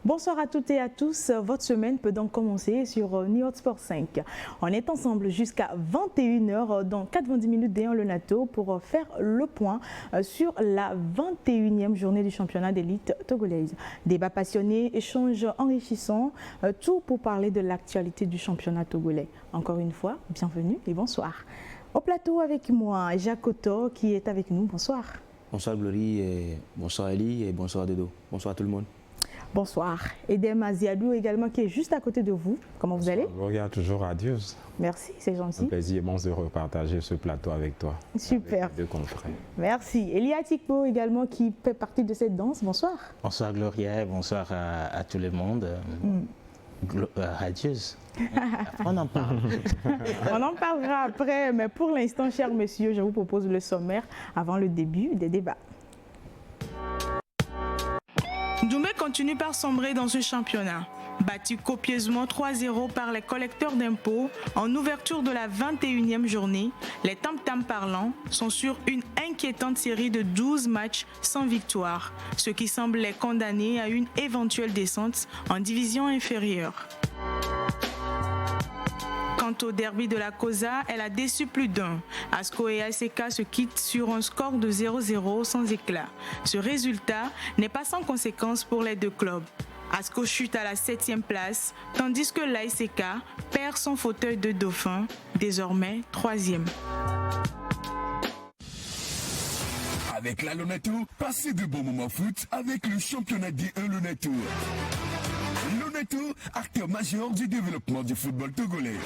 Bonsoir à toutes et à tous. Votre semaine peut donc commencer sur New Sport 5. On est ensemble jusqu'à 21 h dans 90 minutes d'Eon Le Nato pour faire le point sur la 21e journée du championnat d'élite togolaise. Débat passionné, échanges enrichissants, tout pour parler de l'actualité du championnat togolais. Encore une fois, bienvenue et bonsoir. Au plateau avec moi, Jacques Otto qui est avec nous. Bonsoir. Bonsoir Glory, et bonsoir Eli et bonsoir Dodo. Bonsoir à tout le monde. Bonsoir. Edem Aziadou également qui est juste à côté de vous. Comment vous allez? Gloria, toujours radieuse. Merci, c'est gentil. Un plaisir immense de repartager ce plateau avec toi. Super. Avec les deux confrères. Merci. Elia Tikpo également qui fait partie de cette danse. Bonsoir. Bonsoir Gloria, bonsoir à tout le monde. Radieuse. On en parle. On en parlera après, mais pour l'instant, chers messieurs, je vous propose le sommaire avant le début des débats. Doumé continue par sombrer dans ce championnat. Battu copieusement 3-0 par les collecteurs d'impôts en ouverture de la 21e journée, les tam-tams parlants sont sur une inquiétante série de 12 matchs sans victoire, ce qui semble les condamner à une éventuelle descente en division inférieure. Quant au derby de la Cosa, elle a déçu plus d'un. Asco et ASK se quittent sur un score de 0-0 sans éclat. Ce résultat n'est pas sans conséquence pour les deux clubs. Asco chute à la 7e place, tandis que l'ASK perd son fauteuil de dauphin, désormais 3e. Avec la Lonato, passez de bons moments foot avec le championnat D1 Lonato. Lonato, acteur majeur du développement du football togolais.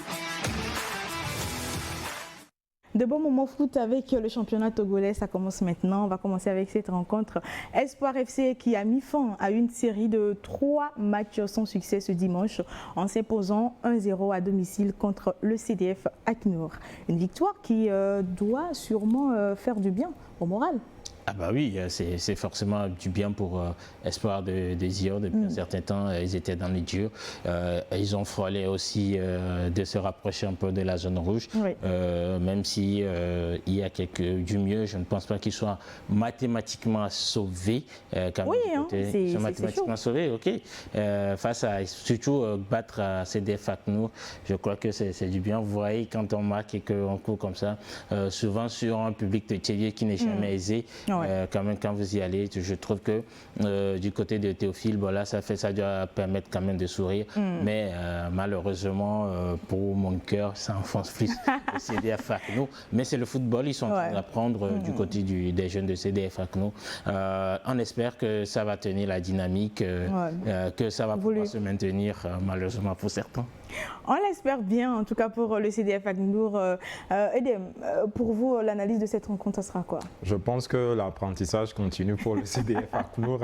De bons moments foot avec le championnat togolais, ça commence maintenant. On va commencer avec cette rencontre. Espoir FC qui a mis fin à une série de 3 matchs sans succès ce dimanche en s'imposant 1-0 à domicile contre le CDF Aknour. Une victoire qui doit sûrement faire du bien au moral. Ah bah oui, c'est forcément du bien pour Espoir de Zion. Depuis un certain temps, ils étaient dans les durs. Ils ont frôlé aussi de se rapprocher un peu de la zone rouge. Oui. Même si il y a du mieux, je ne pense pas qu'ils soient mathématiquement sauvés. Oui, hein, ils sont mathématiquement sauvés, ok. Face à, surtout battre à CDF Aknour, je crois que c'est du bien. Vous voyez, quand on marque et qu'on court comme ça, souvent sur un public de Tchélier qui n'est jamais aisé, quand même, quand vous y allez, je trouve que du côté de Théophile, bon, là, ça doit permettre quand même de sourire. Mais malheureusement, pour mon cœur, ça enfonce plus le CDF Aknour. Mais c'est le football, ils sont en train d'apprendre du côté des jeunes de CDF Aknour. On espère que ça va tenir la dynamique, que ça va pouvoir se maintenir, malheureusement pour certains. On l'espère bien, en tout cas pour le CDF Aknour. Edem, pour vous, l'analyse de cette rencontre, ça sera quoi? Je pense que l'apprentissage continue pour le CDF Aknour.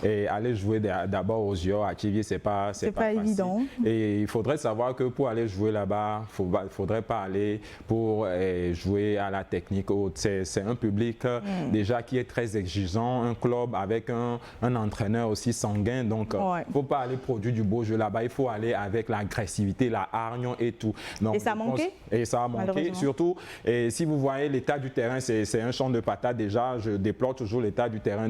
Et aller jouer d'abord aux Zior à Kivier, c'est pas évident. Et il faudrait savoir que pour aller jouer là-bas, il ne faudrait pas aller pour jouer à la technique haute. C'est un public déjà qui est très exigeant, un club avec un entraîneur aussi sanguin. Donc, il ne faut pas aller produire du beau jeu là-bas. Il faut aller avec l'agressivité, la hargne et tout. Donc, et ça a manqué? Et ça a manqué. Surtout, et si vous voyez l'état du terrain, c'est un champ de patates déjà. Je déplore toujours l'état du terrain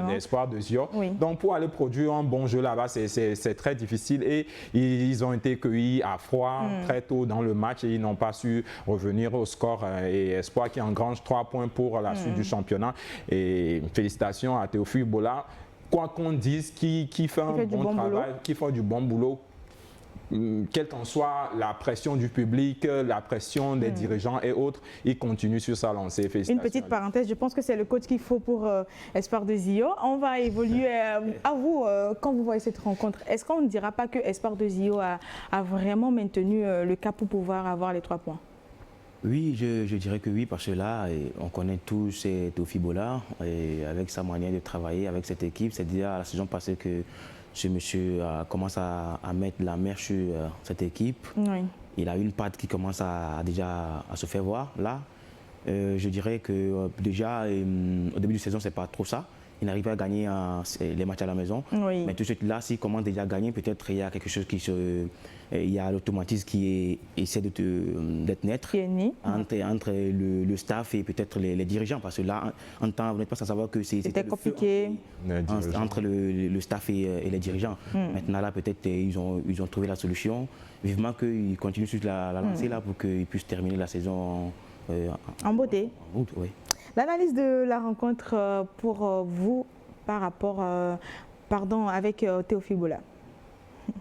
d'Espoir de Zior. Oui. Donc, pour aller produire un bon jeu là-bas, c'est très difficile. Et ils ont été cueillis à froid très tôt dans le match et ils n'ont pas su revenir au score. Et Espoir qui engrange 3 points pour la suite du championnat. Et félicitations à Théophile Bola. Quoi qu'on dise, qui fait un bon travail, qui fait du bon boulot, quelle qu'en soit la pression du public, la pression des dirigeants et autres, il continue sur sa lancée. Une petite parenthèse, je pense que c'est le coach qu'il faut pour Espoir de Zio. On va évoluer à vous, quand vous voyez cette rencontre, est-ce qu'on ne dira pas que Espoir de Zio a vraiment maintenu le cap pour pouvoir avoir les 3 points? Oui, je dirais que oui, parce que là, on connaît tous Théophile Bola et avec sa manière de travailler avec cette équipe. C'est déjà la saison passée que ce monsieur commence à mettre la main sur cette équipe. Oui. Il a une patte qui commence déjà à se faire voir. Là, je dirais que déjà, au début de saison, ce n'est pas trop ça. ils n'arrivent pas à gagner les matchs à la maison. Oui. Mais tout de suite là, s'ils commencent déjà à gagner, peut-être il y a quelque chose il y a l'automatisme qui essaie d'être net entre le staff et peut-être les dirigeants. Parce que là, en temps, vous n'êtes pas sans savoir que c'était compliqué entre le staff et les dirigeants. Maintenant là, peut-être ils ont trouvé la solution. Vivement qu'ils continuent sur la lancée là pour qu'ils puissent terminer la saison en beauté. Oui. L'analyse de la rencontre pour vous par rapport avec Théophile Bola.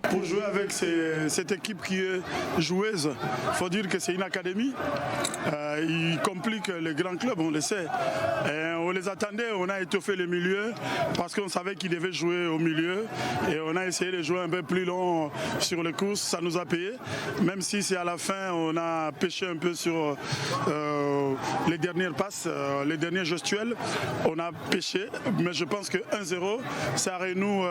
Pour jouer avec cette équipe qui est joueuse, il faut dire que c'est une académie. Ils compliquent les grands clubs, on le sait. Et on les attendait, on a étoffé le milieu parce qu'on savait qu'ils devaient jouer au milieu. Et on a essayé de jouer un peu plus long sur les courses, ça nous a payé. Même si c'est à la fin, on a pêché un peu sur les dernières passes, les derniers gestuels. On a pêché, mais je pense que 1-0, ça renoue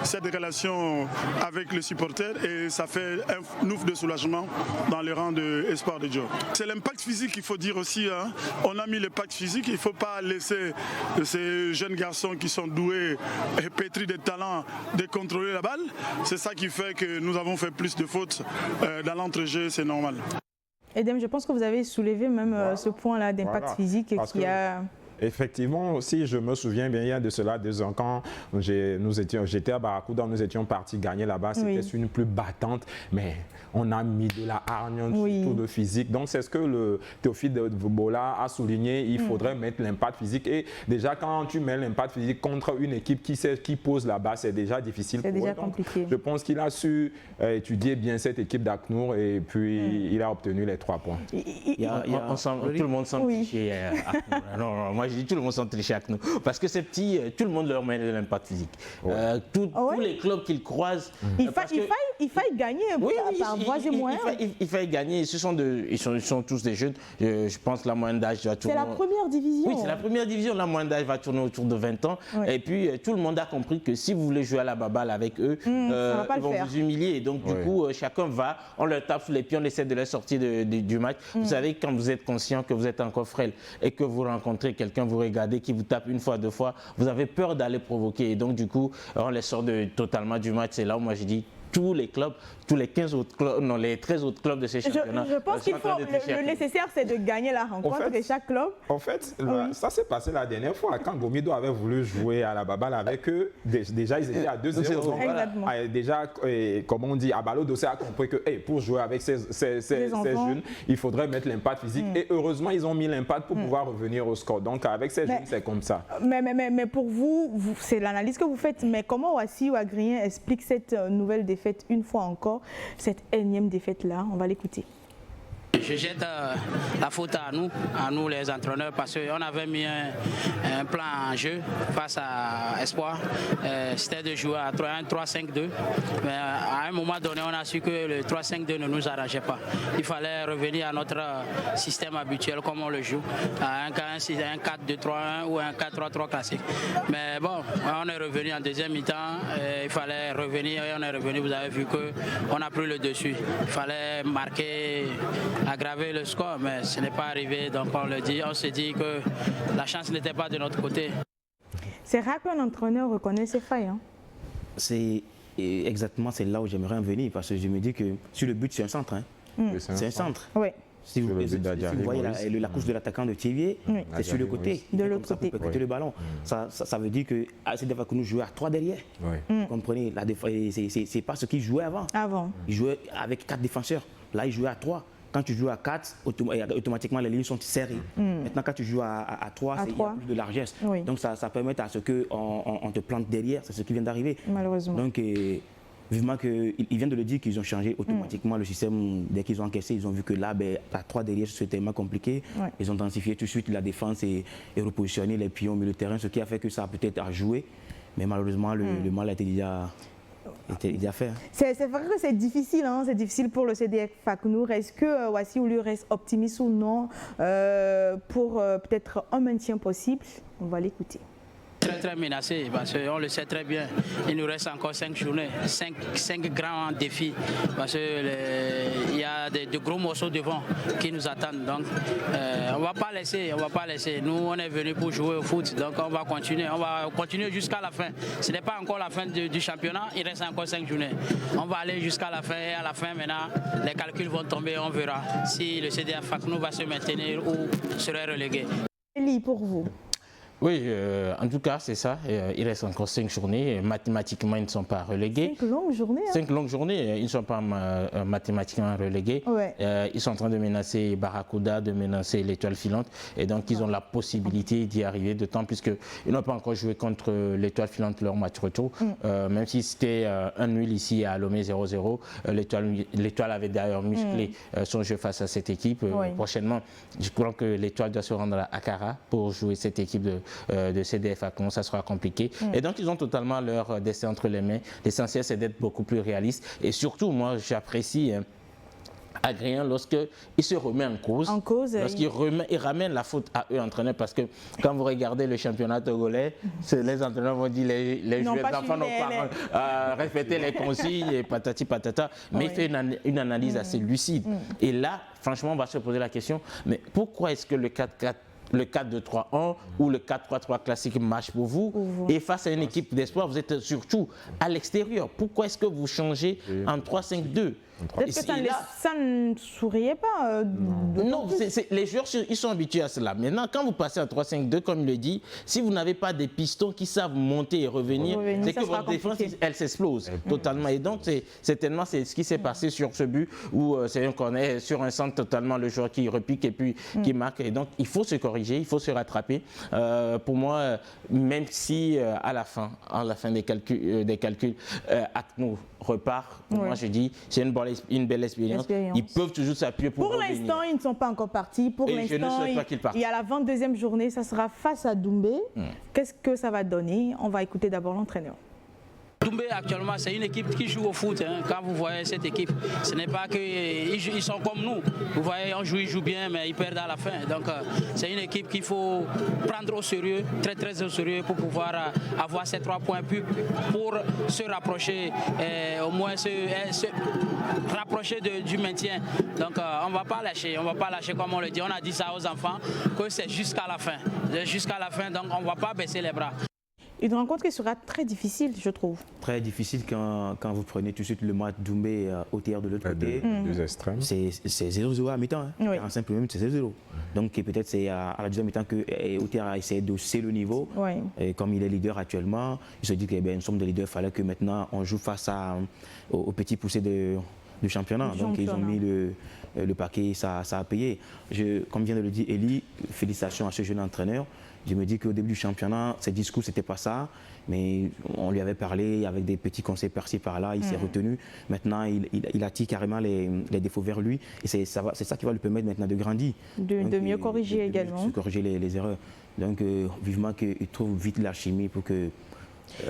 cette relation avec les supporters et ça fait un ouf de soulagement dans les rangs de Espoir de Dieu. C'est l'impact physique qu'il faut dire aussi. Hein. On a mis l'impact physique, il ne faut pas laisser ces jeunes garçons qui sont doués et pétris de talent de contrôler la balle. C'est ça qui fait que nous avons fait plus de fautes dans l'entrejeu, c'est normal. Edem, je pense que vous avez soulevé même ce point-là d'impact physique qui a... Effectivement, si je me souviens bien, il y a de cela 2 ans, quand j'étais à Barracuda, nous étions partis gagner là-bas, c'était une plus battante, mais on a mis de la hargne, surtout de physique. Donc c'est ce que le Théophile Bola a souligné, il faudrait mettre l'impact physique. Et déjà, quand tu mets l'impact physique contre une équipe qui pose là-bas, c'est déjà difficile pour eux. C'est déjà compliqué. Je pense qu'il a su étudier bien cette équipe d'Acnour et puis il a obtenu les 3 points. Tout le monde semble tricher à Acnour. Non, moi je dis tout le monde semble tricher à Acnour. Parce que ces petits, tout le monde leur met de l'impact physique. Tous les clubs qu'ils croisent. Il faille gagner par voie et moyens. Il faille gagner. Ils sont tous des jeunes. Je pense que la moyenne d'âge va tourner. C'est la première division. Oui, c'est la première division. La moyenne d'âge va tourner autour de 20 ans. Et puis tout le monde a compris que si vous voulez jouer à la baballe avec eux, ils vont vous humilier. Et donc du coup, chacun va, on leur tape sous les pieds, on essaie de les sortir du match. Vous savez, quand vous êtes conscient que vous êtes encore frêle et que vous rencontrez quelqu'un, vous regardez, qui vous tape une fois, 2 fois, vous avez peur d'aller provoquer. Et donc du coup, on les sort totalement du match. C'est là où moi je dis, tous les clubs, tous les 15 autres clubs, non, les 13 autres clubs de ces championnats. Je pense qu'il faut, le nécessaire, c'est de gagner la rencontre de chaque club. En fait, ça s'est passé la dernière fois. Quand Gomido avait voulu jouer à la baballe avec eux, déjà, ils étaient à 2-0. Déjà, comme on dit, Abalo Dossé a compris que pour jouer avec ces jeunes, il faudrait mettre l'impact physique. Et heureusement, ils ont mis l'impact pour pouvoir revenir au score. Donc, avec ces jeunes, c'est comme ça. Mais pour vous, c'est l'analyse que vous faites. Mais comment Ouassi ou Agrien explique cette nouvelle défaite une fois encore, cette énième défaite-là? On va l'écouter. Je jette la faute à nous les entraîneurs, parce qu'on avait mis un plan en jeu face à Espoir. C'était de jouer à 3-5-2. Mais à un moment donné, on a su que le 3-5-2 ne nous arrangeait pas. Il fallait revenir à notre système habituel comme on le joue, à un 4-2-3-1 ou un 4-3-3 classique. Mais bon, on est revenu en deuxième mi-temps. Il fallait revenir et on est revenu. Vous avez vu qu'on a pris le dessus. Il fallait marquer, aggraver le score, mais ce n'est pas arrivé. Donc on s'est dit que la chance n'était pas de notre côté. C'est rare qu'un entraîneur reconnaisse ses failles. C'est exactement, c'est là où j'aimerais en venir, parce que je me dis que sur le but, c'est un centre. C'est un centre. Oui. Si vous voyez la couche de l'attaquant de Thivier, c'est sur le côté. De l'autre côté. Pour le ballon. Ça veut dire que c'est des fois que nous jouons à 3 derrière. Vous comprenez, c'est pas ce qu'ils jouaient avant. Ils jouaient avec 4 défenseurs. Là, ils jouaient à 3. Quand tu joues à 4, automatiquement les lignes sont serrées. Maintenant, quand tu joues à 3, il y a plus de largesse. Donc ça permet à ce qu'on te plante derrière. C'est ce qui vient d'arriver. Malheureusement. Donc, vivement qu'ils viennent de le dire qu'ils ont changé automatiquement le système. Dès qu'ils ont encaissé, ils ont vu que là, à 3 derrière, c'est tellement compliqué. Ils ont intensifié tout de suite la défense et repositionné les pions au milieu de terrain, ce qui a fait que ça a peut-être à jouer. Mais malheureusement, le mal a été déjà fait. C'est vrai que c'est difficile, c'est difficile pour le CDF Acnour. Est-ce que Ouassi lui reste optimiste ou non pour peut-être un maintien possible? On va l'écouter. très menacé parce qu'on le sait très bien. Il nous reste encore 5 journées, 5 grands défis parce qu'il y a de gros morceaux devant qui nous attendent. Donc, on ne va pas laisser. Nous, on est venus pour jouer au foot, donc on va continuer jusqu'à la fin. Ce n'est pas encore la fin du championnat, il reste encore 5 journées. On va aller jusqu'à la fin et à la fin maintenant, les calculs vont tomber, on verra si le CDF FACNOU va se maintenir ou serait relégué. Elie, pour vous? Oui, en tout cas, c'est ça. Il reste encore 5 journées. Mathématiquement, ils ne sont pas relégués. 5 longues journées. 5 longues journées, ils ne sont pas mathématiquement relégués. Ouais. Ils sont en train de menacer Barracuda, de menacer l'Étoile filante. Et donc, ils ont la possibilité d'y arriver, d'autant plus qu'ils n'ont pas encore joué contre l'Étoile filante leur match retour. Même si c'était un nul ici à Lomé 0-0. L'Étoile avait d'ailleurs musclé son jeu face à cette équipe. Prochainement, je crois que l'Étoile doit se rendre à Akara pour jouer cette équipe de CDF FACNOU, ça sera compliqué. Et donc, ils ont totalement leur destin entre les mains. L'essentiel, c'est d'être beaucoup plus réaliste. Et surtout, moi, j'apprécie Adrien lorsqu'il se remet en cause, lorsqu'il ramène la faute à eux entraîneurs, parce que quand vous regardez le championnat togolais, les entraîneurs vont dire les enfants n'ont pas respecté les consignes et patati patata, mais il fait une analyse assez lucide. Et là, franchement, on va se poser la question, mais pourquoi est-ce que le 4-4 le 4-2-3-1 ou le 4-3-3 classique marche pour vous, et face à une équipe d'espoir, vous êtes surtout à l'extérieur. Pourquoi est-ce que vous changez en 3-5-2? Peut-être que ça ne souriait pas. Non, les joueurs, ils sont habitués à cela. Maintenant, quand vous passez en 3-5-2, comme il le dit, si vous n'avez pas des pistons qui savent monter et revenir, c'est que votre défense, elle s'explose totalement. Et donc, c'est tellement ce qui s'est passé sur ce but où c'est un corner sur un centre totalement, le joueur qui repique et puis qui marque. Et donc, il faut se corriger, il faut se rattraper. Pour moi, même si à la fin des calculs, Acno repart, moi je dis, c'est une belle expérience. Ils peuvent toujours s'appuyer pour revenir. Pour l'instant, ils ne sont pas encore partis. Pour l'instant, il y a la 22e journée, ça sera face à Doumbé. Qu'est-ce que ça va donner? On va écouter d'abord l'entraîneur. Doumbé actuellement, c'est une équipe qui joue au foot. Quand vous voyez cette équipe, ce n'est pas qu'ils sont comme nous. Vous voyez, ils jouent bien, mais ils perdent à la fin. Donc, c'est une équipe qu'il faut prendre au sérieux, très très au sérieux, pour pouvoir avoir ces 3 points pour se rapprocher, au moins se rapprocher du maintien. Donc, on ne va pas lâcher, comme on le dit. On a dit ça aux enfants, que c'est jusqu'à la fin. Jusqu'à la fin, donc on ne va pas baisser les bras. Une rencontre qui sera très difficile, je trouve. Très difficile quand vous prenez tout de suite le match Doumbé OTR de l'autre côté. Deux extrêmes. C'est 0-0 à mi-temps. Hein. 45 minutes, c'est 0-0. Donc peut-être c'est à la deuxième mi-temps que OTR a essayé de hausser le niveau. Et comme il est leader actuellement, il se dit que nous sommes des leaders, il fallait que maintenant on joue face aux petits poussés du championnat. Donc ils ont mis le paquet, ça a payé. Comme vient de le dire Elie, félicitations à ce jeune entraîneur. Je me dis qu'au début du championnat, ses discours, c'était pas ça, mais on lui avait parlé avec des petits conseils par-ci par-là, il s'est retenu. Maintenant, il attire carrément les défauts vers lui, et c'est ça qui va lui permettre maintenant de grandir. De mieux corriger également. De corriger les erreurs. Donc, vivement qu'il trouve vite la chimie pour que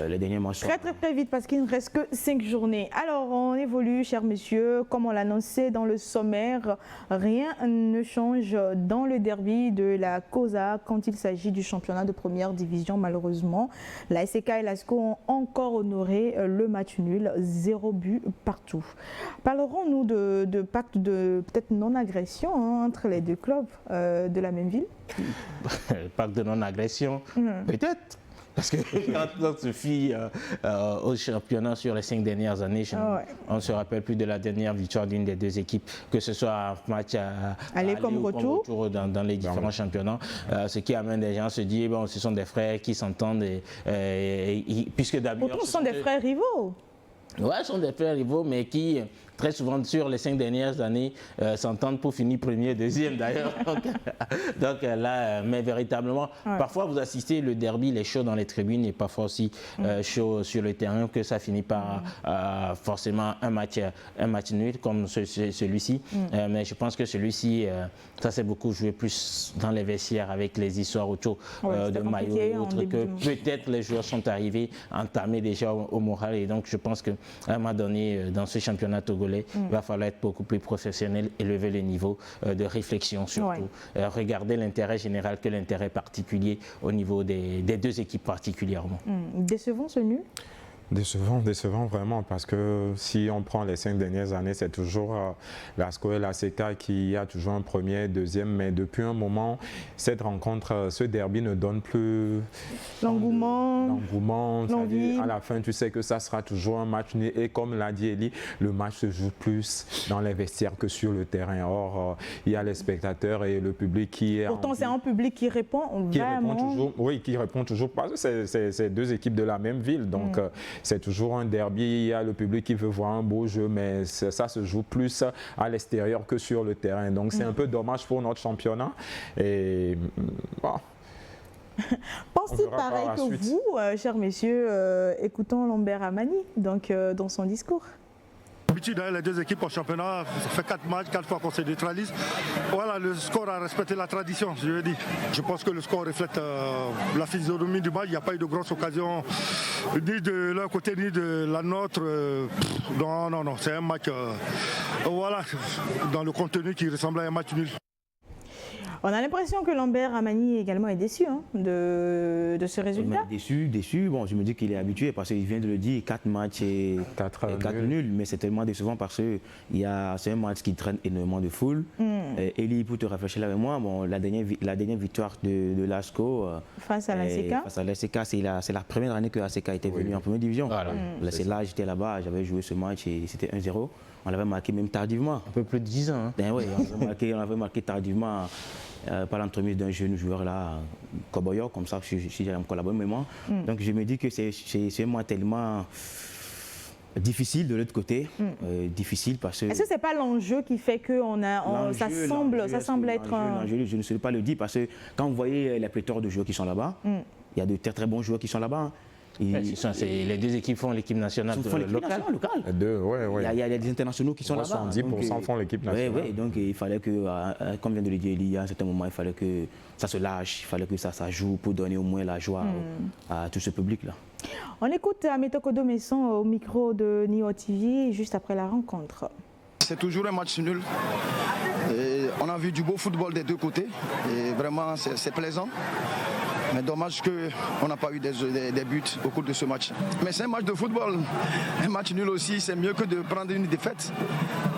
les derniers matchs. Très vite parce qu'il ne reste que 5 journées. Alors on évolue, chers messieurs, comme on l'annonçait dans le sommaire, rien ne change dans le derby de la COSA quand il s'agit du championnat de première division. Malheureusement, la SK et la SCO ont encore honoré le match nul, 0 but partout. Parlerons-nous de pacte de peut-être non-agression entre les deux clubs de la même ville? Pacte de non-agression, peut-être. Parce que quand on se fie au championnat sur les 5 dernières années, on ne se rappelle plus de la dernière victoire d'une des deux équipes, que ce soit un match aller comme retour dans les différents championnats. Ce qui amène des gens à se dire, bon, ce sont des frères qui s'entendent, puisque d'abord... Pourtant, ce sont des frères rivaux. Oui, ce sont des frères rivaux, mais qui, très souvent, sur les 5 dernières années, s'entendent pour finir premier, deuxième d'ailleurs. Donc là, mais véritablement, parfois vous assistez le derby, les shows dans les tribunes, et parfois aussi shows sur le terrain, que ça finit par forcément un match nul comme celui-ci. Mais je pense que celui-ci, ça s'est beaucoup joué plus dans les vestiaires avec les histoires autour de maillots et autres, que peut-être les joueurs sont arrivés entamés déjà au moral. Et donc je pense qu'à un moment donné, dans ce championnat togolais, Congolais. Il va falloir être beaucoup plus professionnel, élever le niveau de réflexion surtout. Regarder l'intérêt général que l'intérêt particulier au niveau des deux équipes particulièrement. Décevant ce nul? Décevant vraiment, parce que si on prend les 5 dernières années, c'est toujours l'ASCO et l'ACK qui a toujours un premier, deuxième, mais depuis un moment, cette rencontre, ce derby ne donne plus l'engouement, à la fin, tu sais que ça sera toujours un match nul, et comme l'a dit Elie, le match se joue plus dans les vestiaires que sur le terrain. Or, il y a les spectateurs et le public qui est... Pourtant, c'est un public qui répond vraiment... Qui répond toujours, parce que c'est deux équipes de la même ville, donc... C'est toujours un derby, il y a le public qui veut voir un beau jeu, mais ça se joue plus à l'extérieur que sur le terrain. Donc c'est un peu dommage pour notre championnat. Et bon, pense-t-il pareil que vous, chers messieurs, écoutons Lambert Amani dans son discours? D'habitude, les deux équipes en championnat, ça fait 4 matchs, 4 fois qu'on se neutralise. Voilà, le score a respecté la tradition, je veux dire. Je pense que le score reflète la physionomie du match. Il n'y a pas eu de grosses occasions, ni de leur côté, ni de la nôtre. Non, c'est un match, voilà, dans le contenu qui ressemble à un match nul. On a l'impression que Lambert Amani également est déçu de ce résultat. Déçu. Bon, je me dis qu'il est habitué parce qu'il vient de le dire, 4 matchs et 4 nuls. Mais c'est tellement décevant parce que c'est un match qui traîne énormément de foule. Elie, pour te réfléchir avec moi, bon, la dernière victoire de l'ASCO face à l'ACK, c'est la première année que l'ACK était venu en première division. Voilà. C'est là, j'étais là-bas, j'avais joué ce match et c'était 1-0. On l'avait marqué même tardivement. Un peu plus de 10 ans. Hein. Oui, on l'avait marqué tardivement par l'entremise d'un jeune joueur là, Koboyo, comme ça, si j'ai encore la bonne mémoire. Donc je me dis que c'est un mois tellement difficile de l'autre côté. Difficile parce que... Est-ce que ce n'est pas l'enjeu qui fait que ça semble être... L'enjeu, je ne sais pas le dire parce que quand vous voyez la pléthore de joueurs qui sont là-bas, il y a de très très bons joueurs qui sont là-bas. Les deux équipes font l'équipe nationale locale. Il y a des internationaux qui sont là-bas. 70% font l'équipe nationale. Oui, donc il fallait que, comme vient de le dire Elie, à un certain moment, il fallait que ça se lâche, il fallait que ça joue pour donner au moins la joie à tout ce public-là. On écoute Ameto Kodo-Messon au micro de Nio TV juste après la rencontre. C'est toujours un match nul. Et on a vu du beau football des deux côtés et vraiment c'est plaisant. Mais dommage qu'on n'a pas eu des buts au cours de ce match. Mais c'est un match de football. Un match nul aussi, c'est mieux que de prendre une défaite.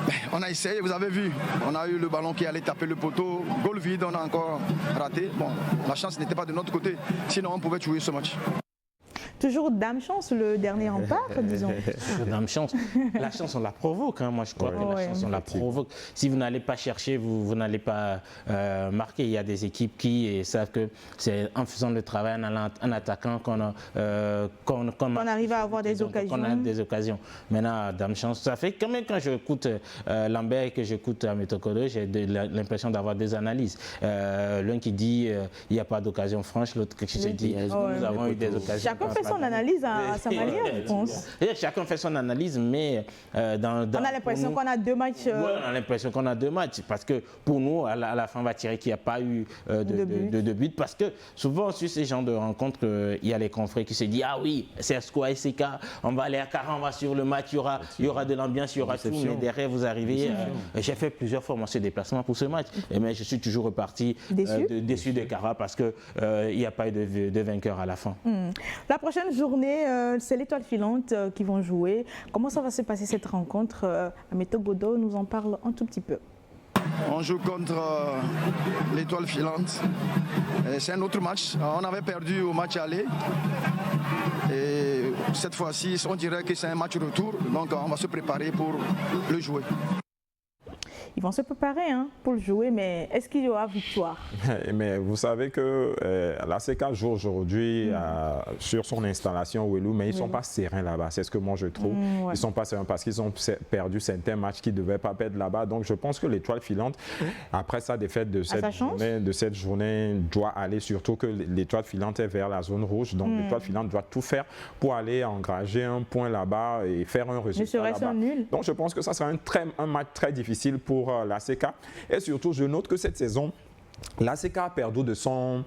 Mais on a essayé, vous avez vu. On a eu le ballon qui allait taper le poteau. Goal vide, on a encore raté. Bon, la chance n'était pas de notre côté. Sinon, on pouvait jouer ce match. Toujours dame chance, le dernier rempart, disons. Dame chance. La chance, on la provoque. Hein. Moi, je crois que la chance, on la provoque. Si vous n'allez pas chercher, vous n'allez pas marquer. Il y a des équipes qui savent que c'est en faisant le travail, en attaquant, qu'on arrive à avoir des occasions. Qu'on a des occasions. Maintenant, dame chance, ça fait quand même quand j'écoute Lambert et que j'écoute Ameto Kodo, j'ai l'impression d'avoir des analyses. L'un qui dit il n'y a pas d'occasion franche, l'autre qui se dit nous avons eu des occasions. Chacun fait son analyse à sa manière, je pense. Chacun fait son analyse, mais on a l'impression qu'on a 2 matchs. Oui, on a l'impression qu'on a 2 matchs, parce que pour nous, à la fin, on va tirer qu'il n'y a pas eu de but, parce que souvent, sur ces genres de rencontres, il y a les confrères qui se disent ah oui, c'est ASCO, ACK, on va aller à Cara, on va sur le match, il y aura de l'ambiance, il y aura tout, mais derrière, vous arrivez. J'ai fait plusieurs fois ce déplacement pour ce match, mais je suis toujours reparti déçu de Cara, parce qu'il n'y a pas eu de vainqueur à la fin. La prochaine journée, c'est l'Étoile Filante qui vont jouer. Comment ça va se passer cette rencontre? Ameto Kodo nous en parle un tout petit peu. On joue contre l'Étoile Filante. C'est un autre match. On avait perdu au match aller. Et cette fois-ci, on dirait que c'est un match retour. Donc on va se préparer pour le jouer. Ils vont se préparer pour le jouer, mais est-ce qu'il y aura victoire? Mais vous savez que l'ACK joue aujourd'hui sur son installation Ouelou, mais ils ne sont pas sereins là-bas. C'est ce que moi je trouve. Ils ne sont pas sereins parce qu'ils ont perdu certains matchs qu'ils ne devaient pas perdre là-bas. Donc je pense que l'Étoile Filante, après sa défaite de cette journée, doit aller, surtout que l'Étoile Filante est vers la zone rouge. Donc l'Étoile Filante doit tout faire pour aller engager un point là-bas et faire un résultat là-bas. Donc je pense que ça sera un match très difficile pour l'ACK. Et surtout, je note que cette saison, l'ACK a perdu de son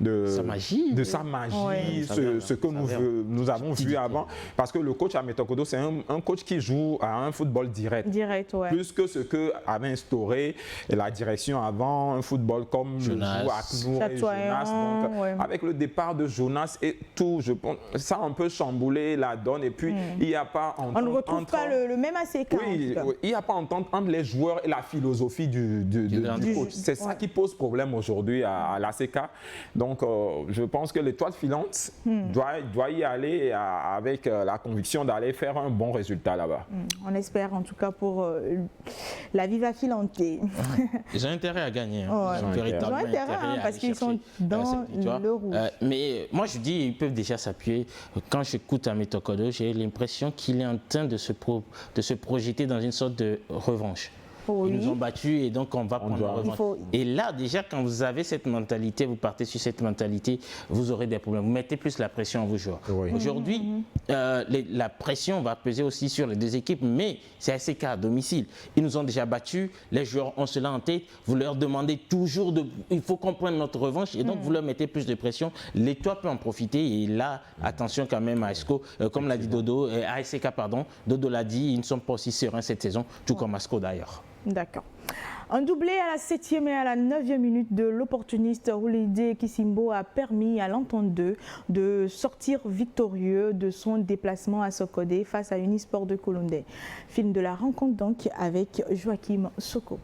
sa magie, ouais. ce que nous avons vu avant. Parce que le coach à Metokodo, c'est un coach qui joue à un football direct. Ouais. Plus que ce qu'avait instauré la direction avant, un football comme Jonas. le joue Aknour et Jonas. Donc, ouais. avec le départ de Jonas et tout, je pense, ça a un peu chamboulé la donne. Et puis, il n'y a pas entente. On ne retrouve pas le même ACK. Oui, il n'y a pas entente entre les joueurs et la philosophie du coach. C'est ça qui pose problème aujourd'hui à l'ACK. Donc, je pense que l'étoile filante doit y aller avec la conviction d'aller faire un bon résultat là-bas. On espère en tout cas pour la Viva Filante. Ils ont intérêt à gagner. Ils ont intérêt parce qu'ils sont dans le rouge. Mais moi je dis ils peuvent déjà s'appuyer. Quand j'écoute Amito Kodo, j'ai l'impression qu'il est en train de se projeter dans une sorte de revanche. Ils nous ont battus et donc on va prendre la revanche. Et là, déjà, quand vous avez cette mentalité, vous partez sur cette mentalité, vous aurez des problèmes. Vous mettez plus la pression à vos joueurs. Oui. Aujourd'hui, la pression va peser aussi sur les deux équipes, mais c'est ACK à domicile. Ils nous ont déjà battus, les joueurs ont cela en tête. Vous leur demandez toujours il faut qu'on prenne notre revanche et donc vous leur mettez plus de pression. L'Étoile peut en profiter et là, attention quand même à Asco, comme l'a dit Dodo, ACK, pardon, Dodo l'a dit, ils ne sont pas aussi sereins cette saison, tout comme Asco d'ailleurs. D'accord. Un doublé à la 7e et à la 9e minute de l'opportuniste Roulide Kisimbo a permis à l'Entente 2 de sortir victorieux de son déplacement à Sokodé face à Unisport de Colombey. Film de la rencontre donc avec Joachim Soko.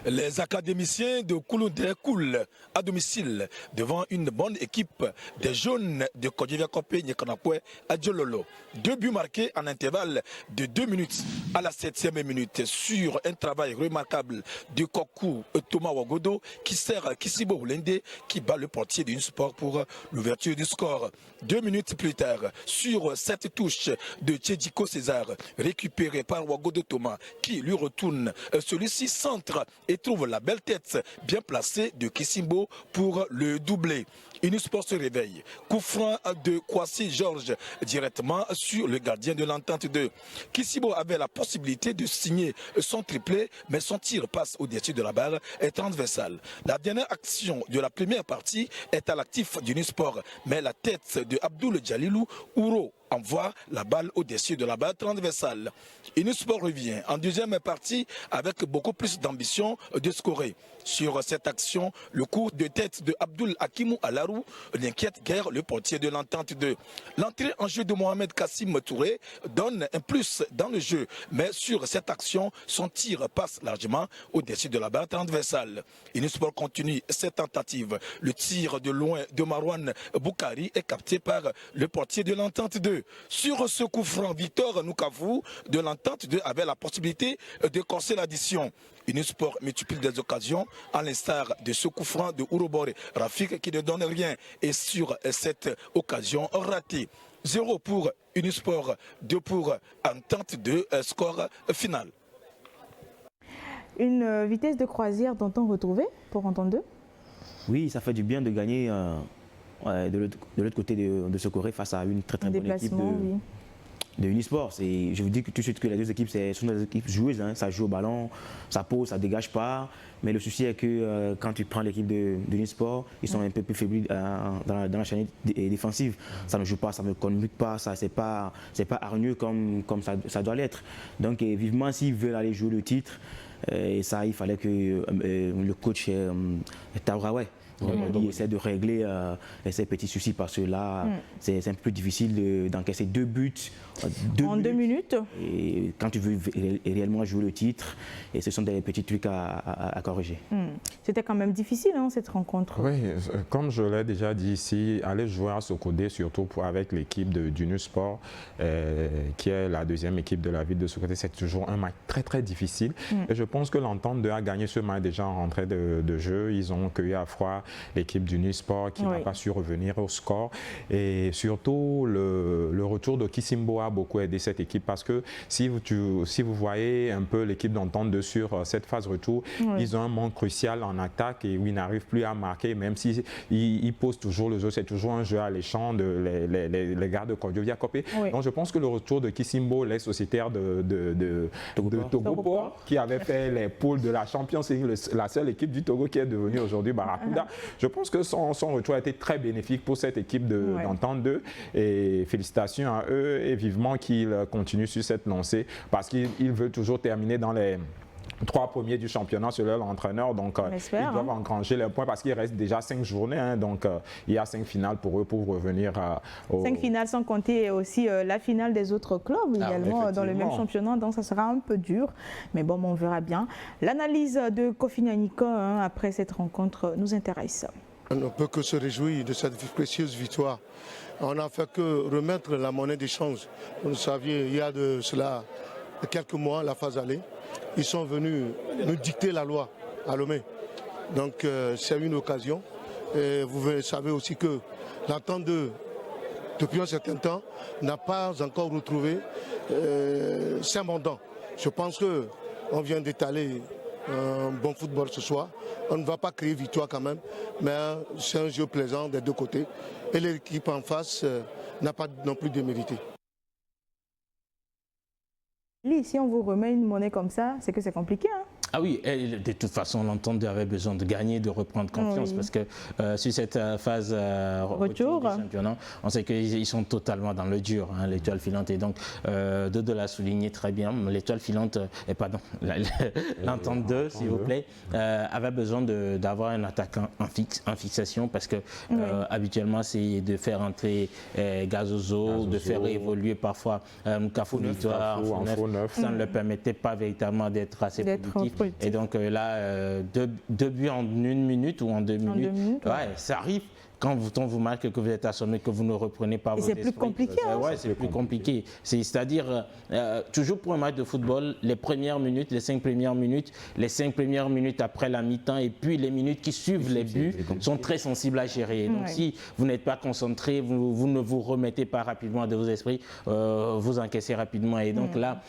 Les académiciens de Kouloundé coulent à domicile devant une bonne équipe des jaunes de Kodjivia-Kopé Nyekanapoué à Djololo. 2 buts marqués en intervalle de 2 minutes à la 7e minute sur un travail remarquable de Kokou Thomas Wagodo qui sert Kissibo Roulende qui bat le portier d'Unisport pour l'ouverture du score. 2 minutes plus tard, sur cette touche de Tchediko César récupérée par Wagodo Thomas qui lui retourne, celui-ci centre et trouve la belle tête bien placée de Kisimbo pour le doubler. Unisport se réveille. Coup franc de Kwasi Georges directement sur le gardien de l'Entente 2. Kisimbo avait la possibilité de signer son triplé, mais son tir passe au-dessus de la barre est transversale. La dernière action de la première partie est à l'actif d'Unisport, mais la tête de Abdoul Djalilou Ouro envoie la balle au-dessus de la barre transversale. Unisport revient en deuxième partie avec beaucoup plus d'ambition de scorer. Sur cette action, le coup de tête de Abdoul Hakimou Alarou n'inquiète guère le portier de l'Entente 2. L'entrée en jeu de Mohamed Kassim Touré donne un plus dans le jeu, mais sur cette action, son tir passe largement au-dessus de la barre transversale. Unisport continue cette tentative. Le tir de loin de Marouane Boukari est capté par le portier de l'Entente 2. Sur ce coup franc, Victor Noukavou de l'Entente 2 avait la possibilité de corser l'addition. Unisport multiplie des occasions, à l'instar de ce coup franc de Ourobore Rafik qui ne donne rien. Et sur cette occasion ratée, 0 pour Unisport, 2 pour Entente 2, score final. Une vitesse de croisière dont-on retrouvait pour Entente 2? Oui, ça fait du bien de gagner de l'autre côté de Sokoré face à une très bonne équipe de Unisport. Je vous dis tout de suite que les deux équipes sont des équipes joueuses, hein. Ça joue au ballon, ça pose, ça dégage pas. Mais le souci est que quand tu prends l'équipe de Unisport, ils sont un peu plus faiblis dans la chaîne défensive. Ça ne joue pas, ça ne communique pas, c'est pas hargneux comme ça doit l'être. Donc vivement s'ils veulent aller jouer le titre, et ça il fallait que le coach Taouraway essaie de régler ces petits soucis parce que là, c'est un peu plus difficile d'encaisser 2 buts en 2 minutes. Et quand tu veux réellement jouer le titre, et ce sont des petits trucs à corriger. C'était quand même difficile cette rencontre. Oui, comme je l'ai déjà dit ici, aller jouer à Sokodé, surtout avec l'équipe d'Unisport, qui est la deuxième équipe de la ville de Sokodé, c'est toujours un match très difficile. Et je pense que l'Entente 2 a gagné ce match déjà en rentrée de jeu. Ils ont cueilli à froid l'équipe d'Unisport qui n'a pas su revenir au score. Et surtout, le retour de Kisimbo a beaucoup aidé cette équipe parce que si vous voyez un peu l'équipe d'Entente 2 sur cette phase retour, ils ont un manque crucial en attaque et où ils n'arrivent plus à marquer, même si ils posent toujours le jeu, c'est toujours un jeu alléchant les gars de Kodjivia-Kopé. Donc je pense que le retour de Kisimbo, l'ex-sociétaire de Togo, qui avait fait les poules de la Champions League, la seule équipe du Togo qui est devenue aujourd'hui Barracuda, je pense que son retour a été très bénéfique pour cette équipe d'Entente 2 et félicitations à eux et vivement qu'ils continuent sur cette lancée parce qu'ils veulent toujours terminer dans les 3 premiers du championnat selon l'entraîneur, donc ils doivent engranger les points parce qu'il reste déjà 5 journées, hein, donc il y a 5 finales pour eux pour revenir au... 5 finales sans compter aussi la finale des autres clubs également dans le même championnat, donc ça sera un peu dur, mais bon, on verra bien. L'analyse de Kofi Nyanika après cette rencontre nous intéresse. On ne peut que se réjouir de cette précieuse victoire. On n'a fait que remettre la monnaie d'échange. Vous saviez, il y a de cela quelques mois, la phase aller. Ils sont venus nous dicter la loi à Lomé. Donc c'est une occasion. Et vous savez aussi que l'entente depuis un certain temps, n'a pas encore retrouvé Saint-Mandant. Je pense qu'on vient d'étaler un bon football ce soir. On ne va pas créer victoire quand même, mais c'est un jeu plaisant des deux côtés. Et l'équipe en face n'a pas non plus démérité. Si on vous remet une monnaie comme ça, c'est que c'est compliqué. Hein? Ah oui, et de toute façon, l'entente avait besoin de gagner, de reprendre confiance parce que sur cette phase retour du championnat, on sait qu'ils sont totalement dans le dur, hein, l'étoile filante. Et donc, Dodo l'a souligné très bien, l'étoile filante, l'entente 2, s'il vous plaît, avait besoin d'avoir un attaquant en fixation parce que habituellement, c'est de faire entrer Gazozo, de faire évoluer parfois Mukafou Victoire en neuf. Ça ne le permettait pas véritablement d'être assez productif. Et donc là, 2 buts en 1 minute ou en 2 minutes, ouais, ça arrive. Quand vous marquez que vous êtes assommé, que vous ne reprenez pas vos esprits. C'est plus compliqué. Oui, c'est plus compliqué. C'est-à-dire, toujours pour un match de football, les 5 premières minutes, les 5 premières minutes après la mi-temps et puis les minutes qui suivent les buts sont très sensibles à gérer. Donc si vous n'êtes pas concentré, vous ne vous remettez pas rapidement de vos esprits, vous encaissez rapidement. Et donc là,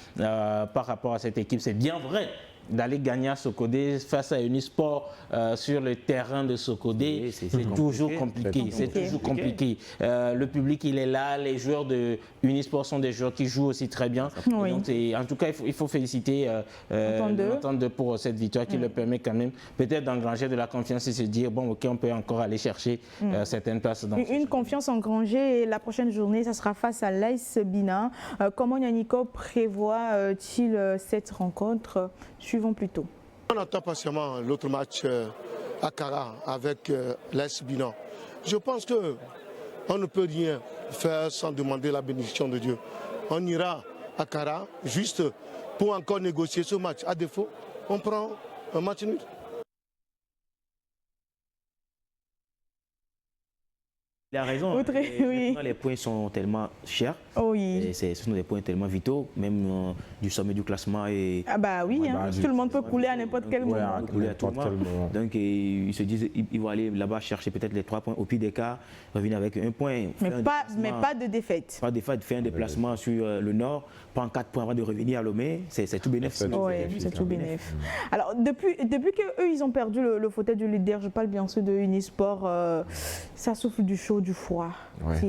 par rapport à cette équipe, c'est bien vrai d'aller gagner à Sokodé face à Unisport sur le terrain de Sokodé, c'est toujours compliqué. C'est toujours compliqué. Le public, il est là. Les joueurs de Unisport sont des joueurs qui jouent aussi très bien. Donc, en tout cas, il faut féliciter l'entente 2 pour cette victoire qui leur permet quand même peut-être d'engranger de la confiance et se dire, bon, ok, on peut encore aller chercher certaines places. Dans une confiance engrangée. La prochaine journée, ça sera face à l'AS Bina. Comment Nyaniko prévoit-il cette rencontre? Suivons plutôt. On attend patiemment l'autre match à Kara avec l'AS Bina. Je pense qu'on ne peut rien faire sans demander la bénédiction de Dieu. On ira à Kara juste pour encore négocier ce match. À défaut, on prend un match nul. Il a raison. Les points sont tellement chers. Ce sont des points tellement vitaux, même du sommet du classement. Et tout le monde peut couler à n'importe quel moment. Donc ils se disent qu'ils vont aller là-bas chercher peut-être les 3 points. Au pire des cas, revenir avec 1 point. Mais pas de défaite. Pas de défaite, faire un déplacement sur le nord, prendre 4 points avant de revenir à Lomé. C'est tout bénéfice. Oui, c'est tout bénéfice. Alors, depuis qu'eux, ils ont perdu le fauteuil du leader, je parle bien sûr de Unisport, ça souffle du chaud, du froid.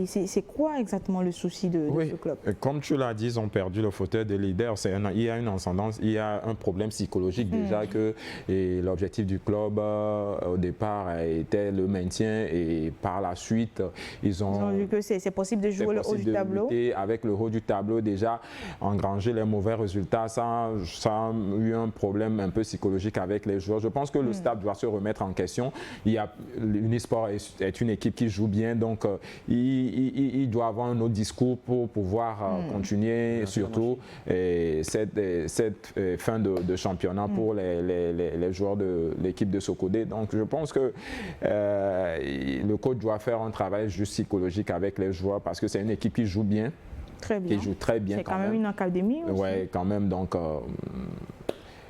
C'est quoi exactement le souci de ce club? Comme tu l'as dit, ils ont perdu le fauteuil de leader. Il y a une ascendance, il y a un problème psychologique déjà que l'objectif du club au départ était le maintien et par la suite, ils ont vu que c'est possible de jouer le haut du tableau. Avec le haut du tableau déjà, engranger les mauvais résultats, ça a eu un problème un peu psychologique avec les joueurs. Je pense que le staff doit se remettre en question. Unisport est une équipe qui joue bien, donc il doit avoir un autre discours pour pouvoir continuer, surtout cette fin de championnat pour les joueurs de l'équipe de Sokodé. Donc je pense que le coach doit faire un travail juste psychologique avec les joueurs parce que c'est une équipe qui joue bien. Qui joue très bien. C'est quand même une académie aussi. Oui, quand même. Donc,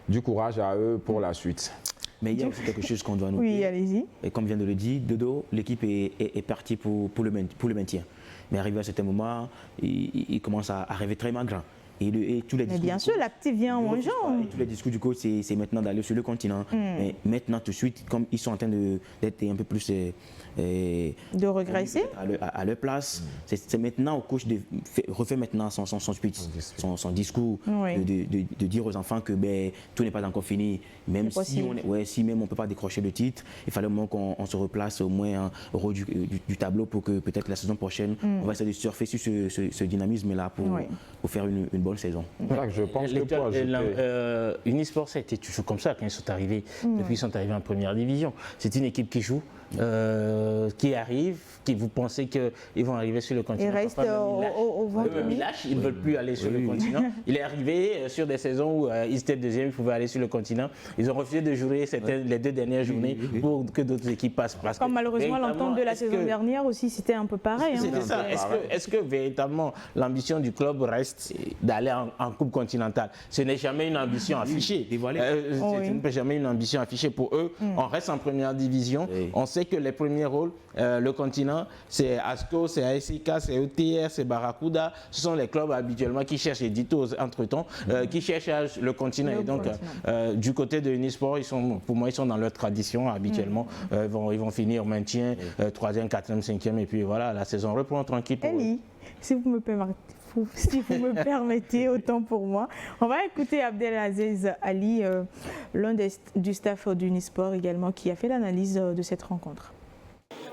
du courage à eux pour la suite. Mais il y a aussi quelque chose qu'on doit noter. Oui, allez-y. Et comme vient de le dire, Dodo, l'équipe est partie pour le maintien. Mais arrivé à un certain moment, il commence à rêver très grand. Et tous les discours. Mais bien sûr, la petite vient en mangeant. Tous les discours du coach, c'est maintenant d'aller sur le continent. Mais maintenant, tout de suite, comme ils sont en train d'être un peu plus. De regresser à leur place. C'est maintenant au coach de refaire maintenant son speech, son discours, de dire aux enfants que tout n'est pas encore fini. Même si on ne peut pas décrocher le titre, il fallait au moins qu'on se replace au moins au haut du tableau pour que peut-être la saison prochaine, on va essayer de surfer sur ce dynamisme-là pour faire une bonne saison. Voilà, je pense que Unisport, ça a été toujours comme ça quand ils sont arrivés. Depuis qu'ils sont arrivés en première division. C'est une équipe qui joue. Qui arrivent, qui vous pensez qu'ils vont arriver sur le continent. Ils restent au ventre. Ils ne veulent plus aller sur le continent. Il est arrivé sur des saisons où ils étaient deuxième, ils pouvaient aller sur le continent. Ils ont refusé de jouer les 2 dernières journées pour que d'autres équipes passent. Comme malheureusement l'entente de la saison dernière aussi, c'était un peu pareil. C'était ça. Est-ce que véritablement l'ambition du club reste d'aller en Coupe continentale? Ce n'est jamais une ambition affichée. Ce n'est jamais une ambition affichée pour eux. On reste en première division. On sait que les premiers rôles, le continent, c'est ASCO, c'est ASIK, c'est ETR, c'est Barracuda. Ce sont les clubs habituellement qui cherchent, et dites entre-temps, qui cherchent le continent. Et donc, du côté de Unisport, pour moi, ils sont dans leur tradition habituellement. Ils vont finir au maintien, 3e, 4e, 5e, et puis voilà, la saison reprend tranquille. Eli, si vous me permettez, autant pour moi. On va écouter Abdelaziz Ali, l'un du staff d'Unisport également, qui a fait l'analyse de cette rencontre.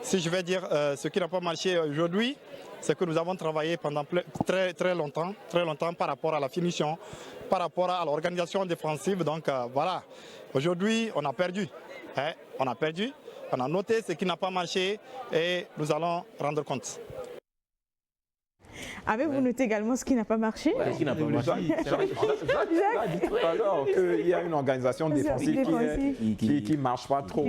Si je vais dire ce qui n'a pas marché aujourd'hui, c'est que nous avons travaillé pendant très longtemps par rapport à la finition, par rapport à l'organisation défensive. Donc voilà, aujourd'hui on a perdu. On a noté ce qui n'a pas marché et nous allons rendre compte. Avez-vous noté également ce qui n'a pas marché? Ce qui n'a pas marché. Alors qu'il y a une organisation défensive qui ne marche pas trop.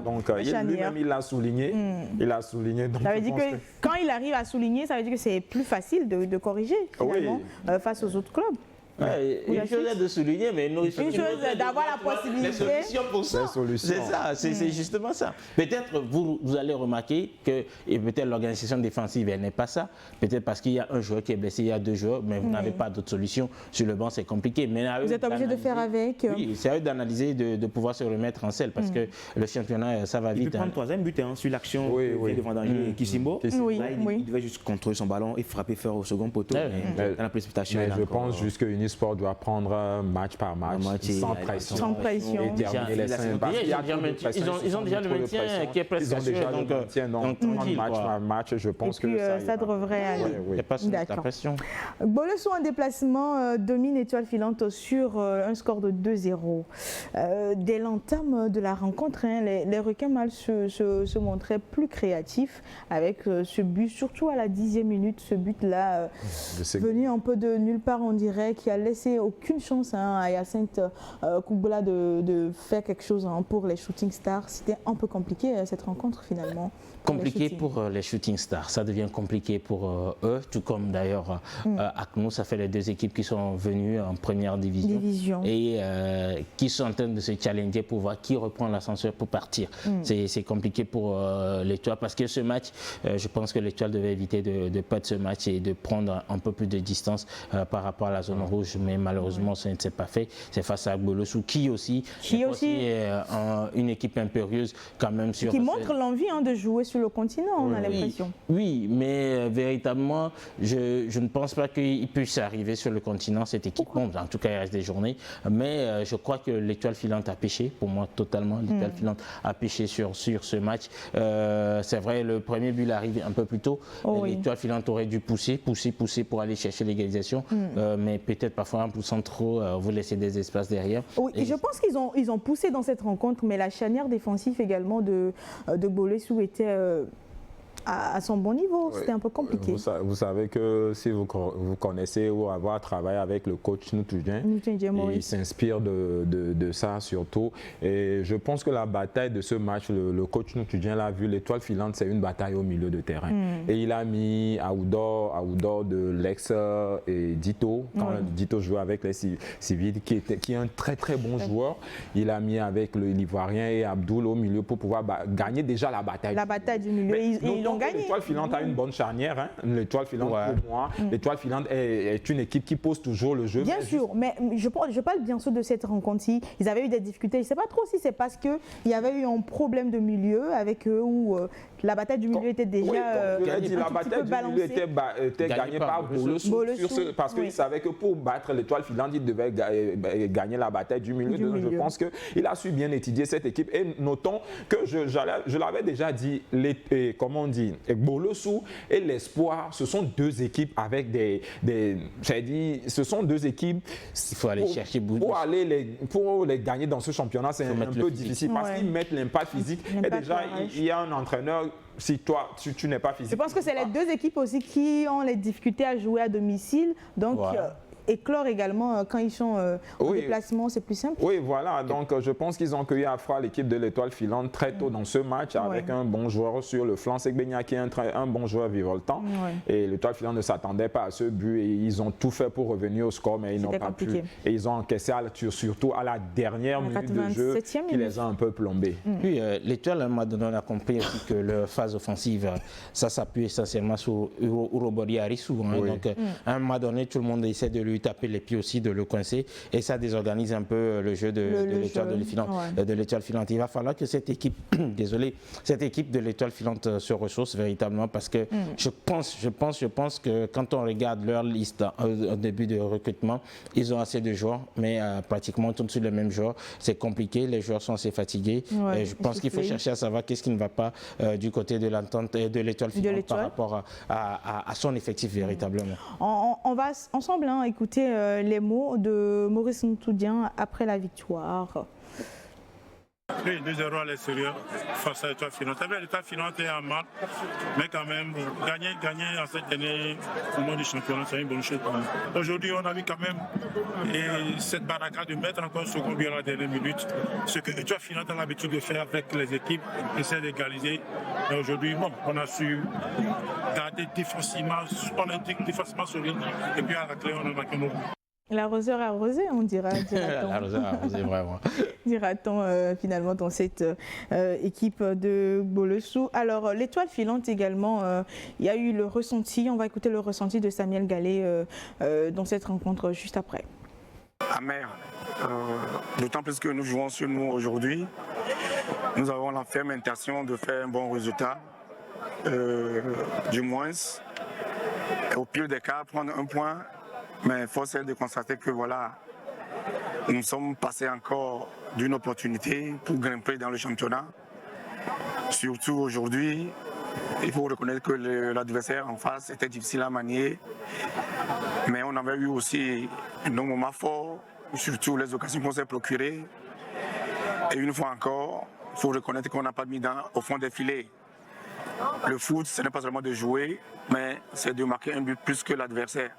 Donc lui-même il l'a souligné. Donc, ça veut dire que quand il arrive à souligner, ça veut dire que c'est plus facile de corriger finalement face aux autres clubs. Une chose est de souligner, mais une chose est d'avoir la possibilité. Les solutions pour ça. C'est ça, c'est justement ça. Peut-être vous allez remarquer que peut-être l'organisation défensive n'est pas ça. Peut-être parce qu'il y a un joueur qui est blessé, il y a 2 joueurs, mais vous n'avez pas d'autre solution. Sur le banc, c'est compliqué. Mais vous êtes obligé de faire avec. Oui, c'est à eux d'analyser, de pouvoir se remettre en selle parce que le championnat, ça va vite. Il peut prendre 3e but sur l'action devant Daniel Kissimbo. Il devait juste contrôler son ballon et frapper fort au second poteau. Dans la précipitation. Je pense juste que Unisport doit prendre match par match, sans pression. Et terminer les 5 matchs. Ils ont déjà le maintien qui est presque assuré. Donc match par match, je pense que ça devrait aller. Il n'y a pas de pression. Bolesso en déplacement domine Étoile Filante sur un score de 2-0. Dès l'entame de la rencontre, les requins mâles se montraient plus créatifs avec ce but, surtout à la 10e minute, ce but-là venu un peu de nulle part, on dirait, qui a laissé aucune chance à Hyacinthe Kouboula de faire quelque chose pour les Shooting Stars. C'était un peu compliqué cette rencontre finalement. Compliqué pour les Shooting Stars, ça devient compliqué pour eux, tout comme d'ailleurs ACNO, ça fait les 2 équipes qui sont venues en première division. Et qui sont en train de se challenger pour voir qui reprend l'ascenseur pour partir. C'est compliqué pour l'Étoile parce que ce match, je pense que l'Étoile devait éviter de perdre ce match et de prendre un peu plus de distance par rapport à la zone rouge, mais malheureusement ça ne s'est pas fait. C'est face à Bolesso qui aussi est une équipe impérieuse quand même. Qui montre l'envie de jouer sur le continent, on a l'impression. Oui, mais véritablement, je ne pense pas qu'il puisse arriver sur le continent, cette équipe. Bon, en tout cas, il reste des journées. Mais je crois que l'Étoile Filante a pêché, pour moi, totalement. L'Étoile Filante a pêché sur ce match. C'est vrai, le premier but arrive un peu plus tôt. L'Étoile Filante aurait dû pousser pour aller chercher l'égalisation. Mais peut-être parfois en poussant trop, vous laissez des espaces derrière. Oui, et je pense qu'ils ont poussé dans cette rencontre, mais la charnière défensive également de Bolesso était à son bon niveau. C'était un peu compliqué. Vous savez que si vous connaissez ou avoir travaillé avec le coach Noutoudien, il s'inspire de ça surtout. Et je pense que la bataille de ce match, le coach Noutoudien l'a vu, l'Étoile Filante, c'est une bataille au milieu de terrain. Et il a mis Aoudor de l'ex et Dito, quand Dito jouait avec les civils, qui est un très très bon joueur. Il a mis avec l'Ivoirien et Abdoul au milieu pour pouvoir gagner déjà la bataille. La bataille du milieu. Ils l'ont ont gagné. L'Étoile filante a une bonne charnière. Hein. L'Étoile filante, pour moi, l'Étoile filante est une équipe qui pose toujours le jeu. Bien sûr, mais je parle bien sûr de cette rencontre-ci. Ils avaient eu des difficultés. Je ne sais pas trop si c'est parce qu'il y avait eu un problème de milieu avec eux ou la bataille du milieu était déjà la bataille du milieu était gagnée par Bolossou parce qu'il savait que pour battre l'Étoile filante, il devait gagner la bataille du milieu. Je pense qu'il a su bien étudier cette équipe. Et notons que je l'avais déjà dit, comment on dit, Bolossou et l'Espoir, ce sont deux équipes avec ce sont deux équipes. Il faut aller chercher pour les gagner dans ce championnat, c'est un peu difficile parce qu'ils mettent l'impact physique. Et déjà, il y a un entraîneur. Si toi, tu n'es pas physique. Je pense que c'est les deux équipes aussi qui ont les difficultés à jouer à domicile. Donc, éclore également quand ils sont en déplacement, c'est plus simple. Oui, voilà. Donc, je pense qu'ils ont cueilli à froid l'équipe de l'Étoile filante très tôt dans ce match avec un bon joueur sur le flanc, Segbenia, qui est un bon joueur vivoltant. Et l'Étoile filante ne s'attendait pas à ce but et ils ont tout fait pour revenir au score, mais ils n'ont pas pu. Et ils ont encaissé surtout à la dernière minute de jeu qui les a un peu plombés. Puis, l'Étoile, à un moment donné, on a compris aussi que leur phase offensive, ça s'appuie essentiellement sur Urobori Arissou. Donc, à un moment donné, tout le monde essaie de lui taper les pieds aussi, de le coincer, et ça désorganise un peu le jeu de l'Étoile filante. Il va falloir que cette équipe, cette équipe de l'Étoile filante se ressource véritablement, parce que je pense que quand on regarde leur liste au début de recrutement, ils ont assez de joueurs, mais pratiquement tous sur les mêmes joueurs. C'est compliqué, les joueurs sont assez fatigués. Et je pense qu'il faut chercher à savoir qu'est-ce qui ne va pas du côté de l'entente et de l'Étoile filante par rapport à son effectif véritablement. On va ensemble écouter les mots de Maurice Ntoudjian après la victoire. Oui, 2-0 à l'extérieur face à l'Étoile filante. L'Étoile filante est en mal, mais quand même, gagner en cette année au moment du championnat, c'est une bonne chose. Aujourd'hui, on a vu quand même cette baraka de mettre encore second but à la dernière minute. Ce que l'Étoile filante a l'habitude de faire avec les équipes, essayer d'égaliser. Et aujourd'hui, on a su garder défensivement, on a été défensivement solide, et puis à la clé, on a marqué nos buts. L'arroseur a arrosé, on dira. L'arroseur a arrosé, vraiment. Dira-t-on finalement dans cette équipe de Bolossou. Alors, l'Étoile filante également, il y a eu le ressenti, on va écouter le ressenti de Samuel Gallet dans cette rencontre juste après. Amer, d'autant plus que nous jouons sur nous aujourd'hui. Nous avons la ferme intention de faire un bon résultat, du moins, au pire des cas, prendre un point. Mais force est de constater que voilà, nous sommes passés encore d'une opportunité pour grimper dans le championnat. Surtout aujourd'hui, il faut reconnaître que l'adversaire en face était difficile à manier. Mais on avait eu aussi nos moments forts, surtout les occasions qu'on s'est procurées. Et une fois encore, il faut reconnaître qu'on n'a pas mis au fond des filets. Le foot, ce n'est pas seulement de jouer, mais c'est de marquer un but plus que l'adversaire.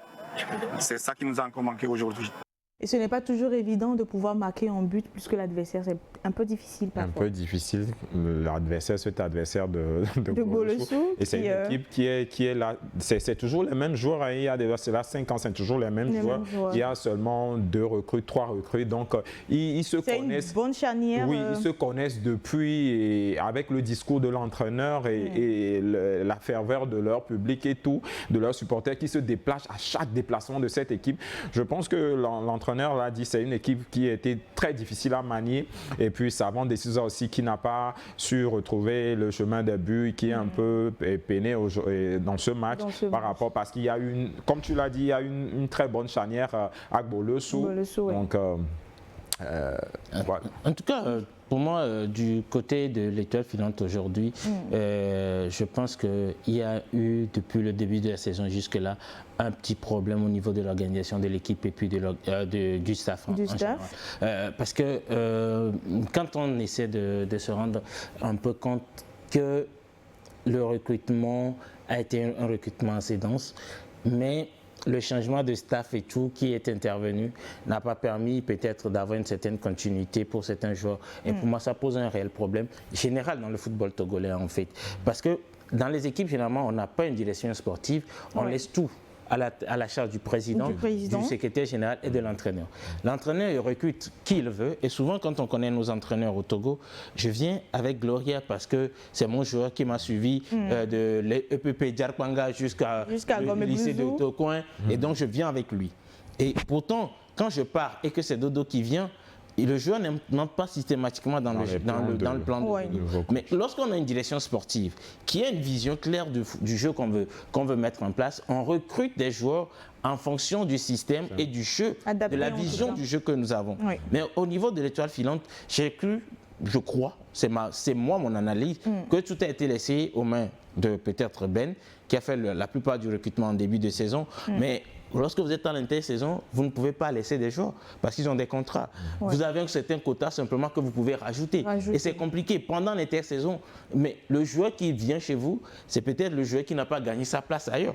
C'est ça qui nous a encore manqué aujourd'hui. Et ce n'est pas toujours évident de pouvoir marquer un but plus que l'adversaire, c'est un peu difficile parfois. Un peu difficile, l'adversaire, cet adversaire de Bolossou. Et c'est une équipe qui est là, c'est toujours les mêmes joueurs, hein. Il y a c'est là 5 ans, c'est toujours les mêmes joueurs. Il y a seulement 2 recrues, 3 recrues, donc ils se connaissent. C'est une bonne charnière. Oui, ils se connaissent depuis, et avec le discours de l'entraîneur et la ferveur de leur public et tout, de leurs supporters qui se déplacent à chaque déplacement de cette équipe. Je pense que l'entraîneur l'a dit, c'est une équipe qui a été très difficile à manier, et puis Savant Desouza aussi qui n'a pas su retrouver le chemin des buts, qui est un peu peiné dans ce match rapport, parce qu'il y a une, comme tu l'as dit, il y a une très bonne charnière à Bolossou. Donc, voilà. En tout cas, pour moi, du côté de l'Étoile filante aujourd'hui, je pense qu'il y a eu, depuis le début de la saison jusque-là, un petit problème au niveau de l'organisation de l'équipe et puis du staff. Parce que quand on essaie de se rendre un peu compte que le recrutement a été un recrutement assez dense, mais le changement de staff et tout qui est intervenu n'a pas permis peut-être d'avoir une certaine continuité pour certains joueurs. Et pour moi, ça pose un réel problème général dans le football togolais en fait. Parce que dans les équipes, généralement, on n'a pas une direction sportive, on laisse tout à la charge du président, du secrétaire général et de l'entraîneur. L'entraîneur, il recrute qui il veut. Et souvent, quand on connaît nos entraîneurs au Togo, je viens avec Gloria parce que c'est mon joueur qui m'a suivi de l'EPP Djarpanga jusqu'à le lycée de Tokoin. Et donc, je viens avec lui. Et pourtant, quand je pars et que c'est Dodo qui vient, et le joueur n'entre pas systématiquement dans le plan de jeu. Mais lorsqu'on a une direction sportive qui a une vision claire du jeu qu'on veut mettre en place, on recrute des joueurs en fonction du système et du jeu, de la vision du jeu que nous avons. Oui. Mais au niveau de l'étoile filante, j'ai cru, je crois, c'est moi mon analyse, que tout a été laissé aux mains de peut-être Ben, qui a fait la plupart du recrutement en début de saison. Mais lorsque vous êtes en intersaison, vous ne pouvez pas laisser des joueurs parce qu'ils ont des contrats. Vous avez un certain quota simplement que vous pouvez rajouter. Et c'est compliqué pendant l'intersaison. Mais le joueur qui vient chez vous, c'est peut-être le joueur qui n'a pas gagné sa place ailleurs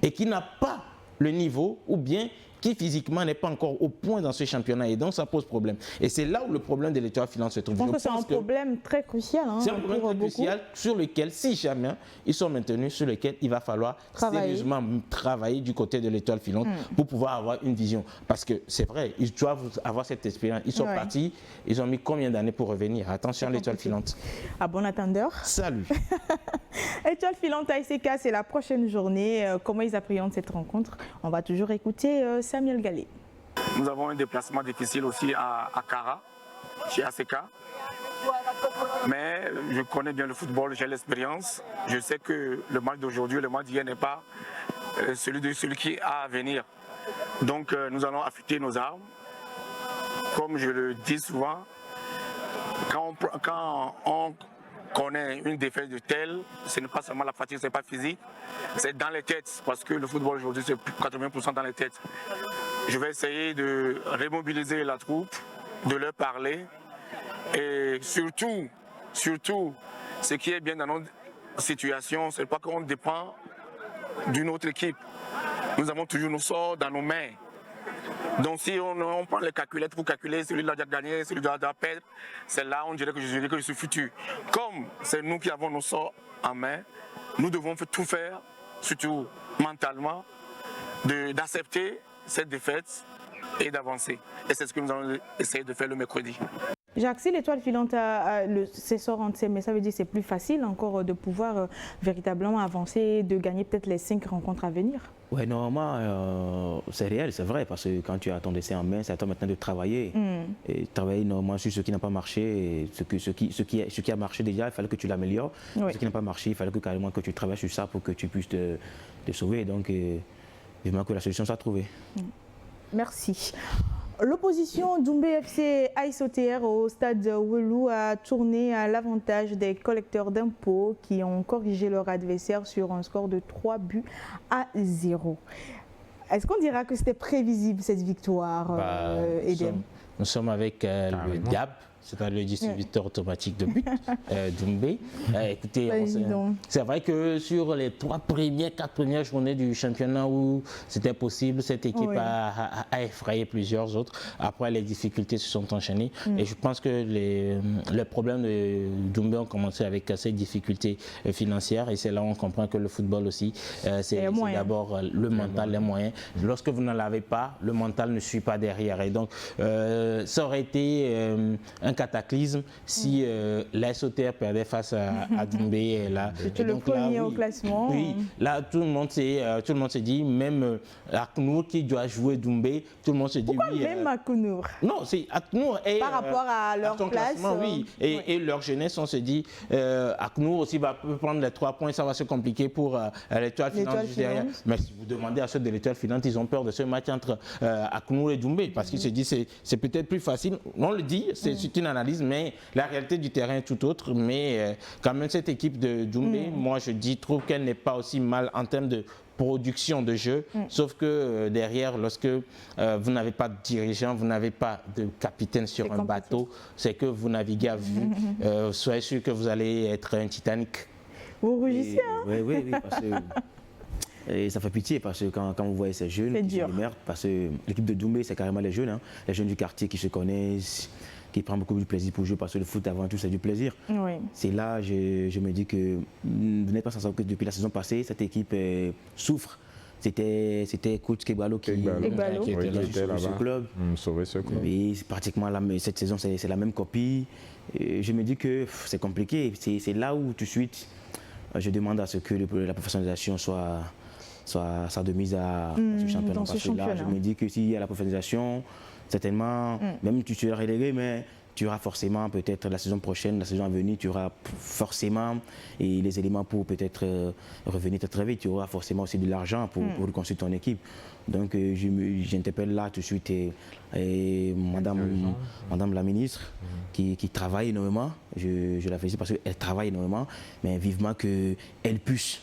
et qui n'a pas le niveau ou bien qui physiquement n'est pas encore au point dans ce championnat et donc ça pose problème. Et c'est là où le problème de l'étoile filante se trouve. Je pense que c'est un problème très crucial. C'est un problème très crucial sur lequel, si jamais ils sont maintenus, sur lequel il va falloir sérieusement travailler du côté de l'étoile filante pour pouvoir avoir une vision. Parce que c'est vrai, ils doivent avoir cette expérience. Ils sont partis, ils ont mis combien d'années pour revenir? Attention à l'étoile filante. À bon attendeur. Salut. Étoile filante ASK, c'est la prochaine journée. Comment ils appréhendent cette rencontre? On va toujours écouter Samuel Gallet. Nous avons un déplacement difficile aussi à Kara, chez ASK. Mais je connais bien le football, j'ai l'expérience. Je sais que le match d'aujourd'hui, le match d'hier n'est pas celui qui a à venir. Donc nous allons affûter nos armes. Comme je le dis souvent, quand on connaît une défaite de telle, ce n'est pas seulement la fatigue, ce n'est pas physique, c'est dans les têtes, parce que le football aujourd'hui c'est 80% dans les têtes. Je vais essayer de remobiliser la troupe, de leur parler et surtout, ce qui est bien dans notre situation, c'est pas qu'on dépend d'une autre équipe. Nous avons toujours nos sorts dans nos mains. Donc si on prend les calculettes pour calculer celui-là a gagné, celui-là a perdre, c'est là on dirait que je suis futur. Comme c'est nous qui avons nos sorts en main, nous devons tout faire, surtout mentalement, d'accepter cette défaite et d'avancer. Et c'est ce que nous allons essayer de faire le mercredi. Jacques, si l'étoile filante ses sorts entre ses mains, ça veut dire que c'est plus facile encore de pouvoir véritablement avancer, de gagner peut-être les 5 rencontres à venir? Oui, normalement, c'est réel, c'est vrai, parce que quand tu as ton dessin en main, c'est à toi maintenant de travailler. Et travailler normalement sur ce qui n'a pas marché, et ce qui a marché déjà, il fallait que tu l'améliores. Ce qui n'a pas marché, il fallait que carrément que tu travailles sur ça pour que tu puisses te sauver. Donc, vivement que la solution soit trouvée. Merci. L'opposition Doumbé FC AS OTR au stade Welou a tourné à l'avantage des collecteurs d'impôts qui ont corrigé leur adversaire sur un score de 3-0. Est-ce qu'on dira que c'était prévisible cette victoire, Edem? Nous sommes avec le DIAB, c'est-à-dire le distributeur automatique de but, Doumbé. Écoutez, c'est vrai que sur les 4 premières journées du championnat où c'était possible, cette équipe a effrayé plusieurs autres. Après, les difficultés se sont enchaînées. Et je pense que les problèmes de Doumbé ont commencé avec ces difficultés financières. Et c'est là où on comprend que le football aussi, c'est d'abord le mental, les moyens. Lorsque vous n'en avez pas, le mental ne suit pas derrière. Et donc, ça aurait été un cataclysme si l'AS OTR perdait face à Doumbé. C'était le premier au classement. Oui, là tout le monde s'est dit, même Aknour qui doit jouer Doumbé, tout le monde se dit pourquoi même Aknour? Non, c'est Aknour et par rapport à leur place. Oui, et leur jeunesse, on se dit Aknour aussi va prendre les 3 points, ça va se compliquer pour l'étoile filante derrière. Mais si vous demandez à ceux de l'étoile filante, ils ont peur de ce match entre Aknour et Doumbé parce qu'ils se disent c'est peut-être plus facile. On le dit, c'est une analyse, mais la réalité du terrain est tout autre. Mais quand même, cette équipe de Doumbé, moi je trouve qu'elle n'est pas aussi mal en termes de production de jeu, sauf que derrière, lorsque vous n'avez pas de dirigeant, vous n'avez pas de capitaine sur un bateau, c'est que vous naviguez à vue. Soyez sûr que vous allez être un Titanic. Vous rougissez, hein? Oui, parce que et ça fait pitié parce que quand vous voyez ces jeunes qui se démerdent, parce que l'équipe de Doumbé, c'est carrément les jeunes, les jeunes du quartier qui se connaissent, qui prennent beaucoup de plaisir pour jouer parce que le foot avant tout c'est du plaisir. C'est là je me dis que vous n'êtes pas sans savoir que depuis la saison passée, cette équipe souffre. c'était coach Kegbalo qui était là-bas. Ce club. Sauver ce club. Oui, pratiquement cette saison, c'est la même copie. Et je me dis que c'est compliqué. C'est là où tout de suite, je demande à ce que la professionnalisation soit de mise à ce championnat. Parce que là, je me dis que s'il y a la professionnalisation, certainement, même tu seras relégué, mais tu auras forcément peut-être la saison prochaine, la saison à venir, tu auras forcément les éléments pour peut-être revenir très vite. Tu auras forcément aussi de l'argent pour reconstruire ton équipe. Donc j'interpelle là tout de suite Madame la ministre qui travaille énormément. Je la félicite parce qu'elle travaille énormément, mais vivement qu'elle puisse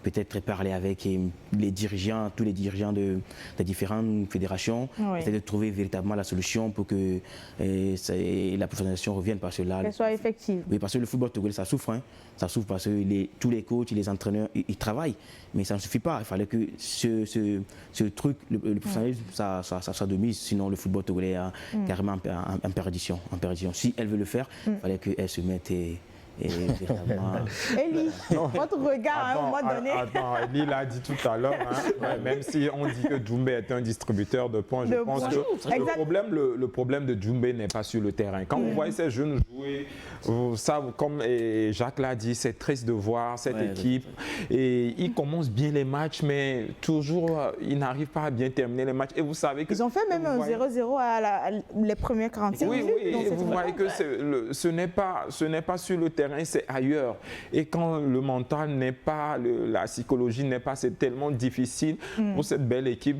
peut-être parler avec les dirigeants, tous les dirigeants des différentes fédérations, essayer de trouver véritablement la solution pour que la professionnalisation revienne. Parce que là, qu'elle soit effective. Oui, parce que le football togolais, ça souffre. Hein. Ça souffre parce que tous les coachs, les entraîneurs, ils travaillent. Mais ça ne suffit pas. Il fallait que ce truc, le professionnalisme, ça soit de mise. Sinon, le football togolais est carrément en perdition. Si elle veut le faire, il fallait qu'elle se mette... Elie, votre regard à un moment donné. Elie l'a dit tout à l'heure, même si on dit que Djoumbé est un distributeur de points, je pense que le problème de Djoumbé n'est pas sur le terrain. Quand vous voyez ces jeunes jouer, ça, comme Jacques l'a dit, c'est triste de voir cette équipe. Et ils commencent bien les matchs, mais toujours, ils n'arrivent pas à bien terminer les matchs. Et vous savez que... Ils ont fait même un 0-0 à les premières 45 minutes. Oui, et vous voyez que ce n'est pas sur le terrain, c'est ailleurs. Et quand le mental n'est pas, la psychologie n'est pas, c'est tellement difficile pour cette belle équipe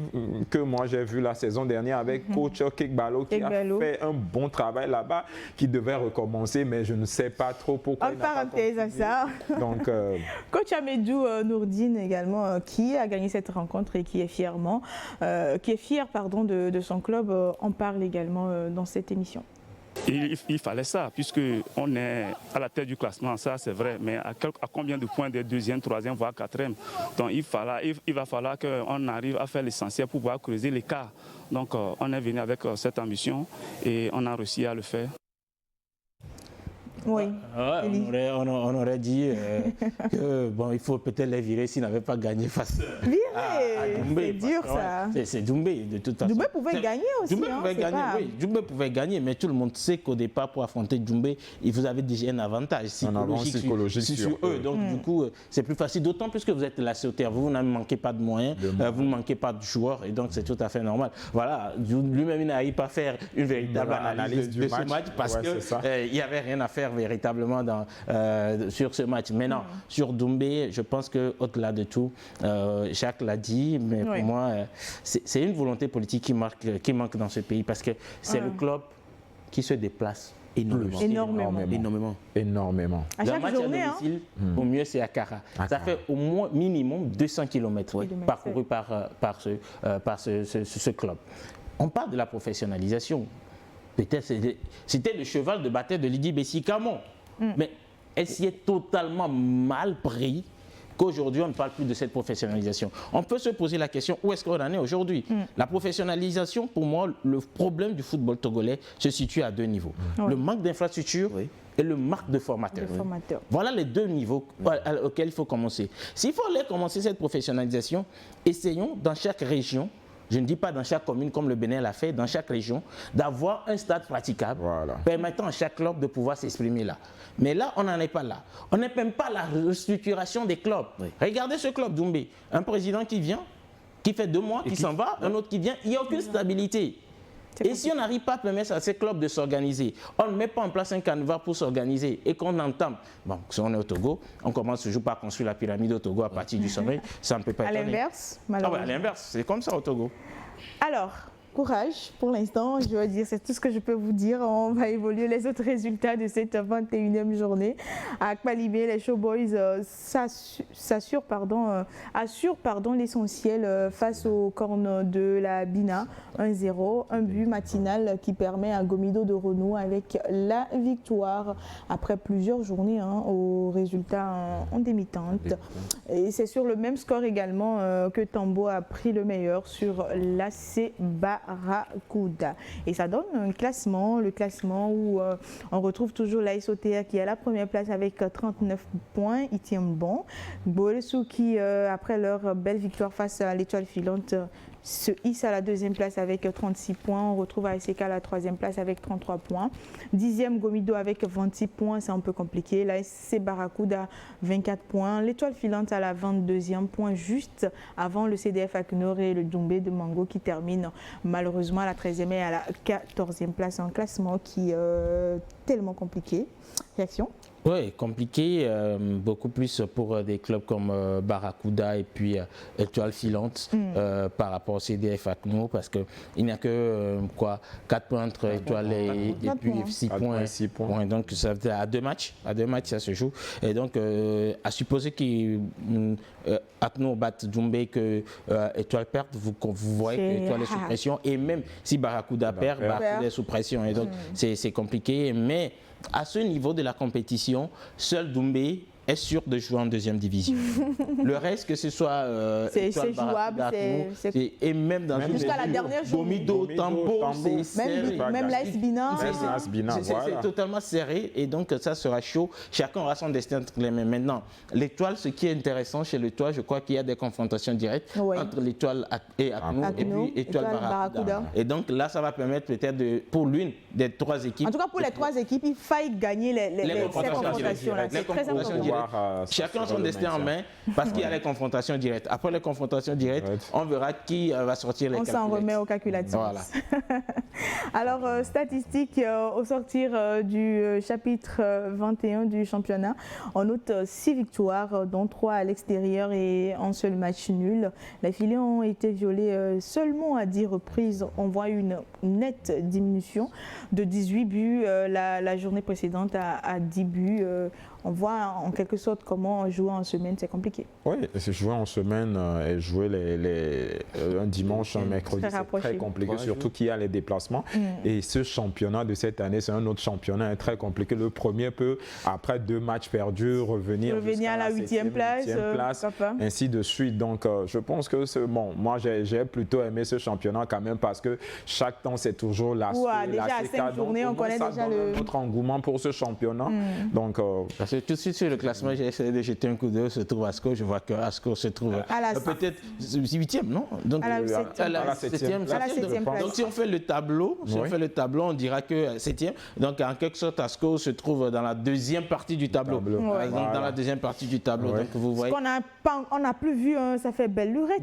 que moi j'ai vu la saison dernière avec coach Kegbalo qui a fait un bon travail là-bas, qui devait recommencer, mais je ne sais pas trop pourquoi. En parenthèse à ça. Donc, coach Amedou Nourdine également, qui a gagné cette rencontre et qui est fier de son club, en parle également dans cette émission. Il fallait ça, puisqu'on est à la tête du classement, ça c'est vrai, mais à combien de points de deuxième, troisième, voire quatrième? Donc il va falloir qu'on arrive à faire l'essentiel pour pouvoir creuser l'écart. Donc on est venu avec cette ambition et on a réussi à le faire. Oui. On aurait dit que il faut peut-être les virer s'ils n'avaient pas gagné face à Djoumbé. C'est dur ça. C'est Djoumbé de toute façon. Djoumbé pouvait gagner aussi. Djoumbé pouvait gagner, mais tout le monde sait qu'au départ, pour affronter Djoumbé, vous avez déjà un avantage psychologique sur eux. Donc du coup, c'est plus facile, d'autant plus que vous êtes la sauterre. Vous ne manquez pas de moyens, vous ne manquez pas de joueurs, et donc c'est tout à fait normal. Voilà, lui-même, il n'arrive pas à faire une véritable analyse de ce match parce qu'il n'y avait rien à faire véritablement sur ce match. Maintenant, sur Doumbé, je pense qu'au-delà de tout, Jacques l'a dit, mais pour moi, c'est une volonté politique qui manque dans ce pays parce que c'est le club qui se déplace énormément. À chaque journée, au mieux c'est à Kara. Ça fait au moins minimum 200 km parcourus par ce club. On parle de la professionnalisation. Peut-être c'était le cheval de bataille de Lydie Bessie-Camon. Mais elle s'y est totalement mal pris qu'aujourd'hui on ne parle plus de cette professionnalisation. On peut se poser la question, où est-ce qu'on en est aujourd'hui? La professionnalisation, pour moi, le problème du football togolais se situe à deux niveaux. Le manque d'infrastructures et le manque de formateurs. Voilà les deux niveaux auxquels il faut commencer. S'il faut aller commencer cette professionnalisation, essayons dans chaque région, je ne dis pas dans chaque commune comme le Bénin l'a fait, dans chaque région, d'avoir un stade praticable permettant à chaque club de pouvoir s'exprimer là. Mais là, on n'en est pas là. On n'est même pas la restructuration des clubs. Regardez ce club Doumbé. Un président qui vient, qui fait 2 mois, qui s'en va, un autre qui vient, il n'y a aucune stabilité. Et si on n'arrive pas à permettre à ces clubs de s'organiser, on ne met pas en place un canevas pour s'organiser et qu'on entame. Bon, si on est au Togo, on commence toujours par construire la pyramide au Togo à partir du sommet. Ça ne peut pas être. À l'inverse, malheureusement. À l'inverse, c'est comme ça au Togo. Alors, courage pour l'instant, je dois dire, c'est tout ce que je peux vous dire. On va évoluer les autres résultats de cette 21e journée. À Kpalibé, les Showboys assurent l'essentiel face au cornes de la Bina. 1-0, un but matinal qui permet à Gomido de renouer avec la victoire après plusieurs journées aux résultats en demi-teinte. Et c'est sur le même score également que Tambo a pris le meilleur sur l'AC Bas Barracuda. Et ça donne un classement, le classement où on retrouve toujours l'AS OTR qui est à la première place avec 39 points. Il tient bon. Gbolesou qui, après leur belle victoire face à l'Étoile filante, se hisse à la deuxième place avec 36 points. On retrouve ASK à la troisième place avec 33 points. 10e Gomido avec 26 points, c'est un peu compliqué. L'ASC Barracuda 24 points. L'Étoile filante à la 22e point, juste avant le CDF Aknor et le Doumbé de Mango qui termine malheureusement à la 13e et à la 14e place. Un classement qui est tellement compliqué. Réaction? Oui, compliqué, beaucoup plus pour des clubs comme Barracuda et puis Étoile filante par rapport au CDF Akno, parce qu'il n'y a que 4 points entre Étoile et puis 6 points. Donc ça veut dire à deux matchs ça se joue. Et donc à supposer qu'Akno batte Doumbé, que Étoile perde, vous voyez que Étoile est sous pression. Et même si Barracuda perd, Barracuda est sous pression. Et donc c'est compliqué. Mais à ce niveau de la compétition, seul Doumbé est sûr de jouer en deuxième division. Le reste, que ce soit c'est jouable, et même dans jusqu'à la dernière journée. Gomido, Tambo, c'est serré. Même l'AS Bina. C'est totalement serré et donc ça sera chaud. Chacun aura son destin entre les mains. Maintenant, l'Étoile, ce qui est intéressant chez l'Étoile, je crois qu'il y a des confrontations directes entre l'Étoile et Akno et puis Étoile Barracuda. Et donc là, ça va permettre peut-être pour l'une des trois équipes. En tout cas, pour les trois équipes, il faille gagner les confrontations-là. C'est très important. Chacun son destin en main parce qu'il y a les confrontations directes. Après les confrontations directes, on verra qui va sortir les calculettes. On s'en remet aux calculations. Voilà. Alors, statistiques au sortir du chapitre 21 du championnat. On note 6 victoires, dont 3 à l'extérieur et un seul match nul. Les filets ont été violés seulement à 10 reprises. On voit une nette diminution de 18 buts la journée précédente à 10 buts. On voit en quelque sorte comment jouer en semaine, c'est compliqué. Oui, jouer en semaine et jouer un dimanche, un mercredi, c'est très compliqué, surtout qu'il y a les déplacements. Et ce championnat de cette année, c'est un autre championnat très compliqué. Le premier peut, après 2 matchs perdus, revenir à la 8e place, ainsi de suite. Donc, je pense que moi, j'ai plutôt aimé ce championnat quand même parce que chaque temps, c'est toujours la déjà à 5 journées, on connaît déjà notre engouement pour ce championnat. Donc, tout de suite sur le classement, j'ai essayé de jeter un coup d'œil, se trouve Asco. Je vois que Asco se trouve peut-être 8e, non? Donc, à la 7e. Donc si on fait le tableau, on dira que 7e. Donc en quelque sorte, Asco se trouve dans la deuxième partie du tableau. Dans la deuxième partie du tableau. Donc vous voyez. On n'a plus vu, ça fait belle lurette.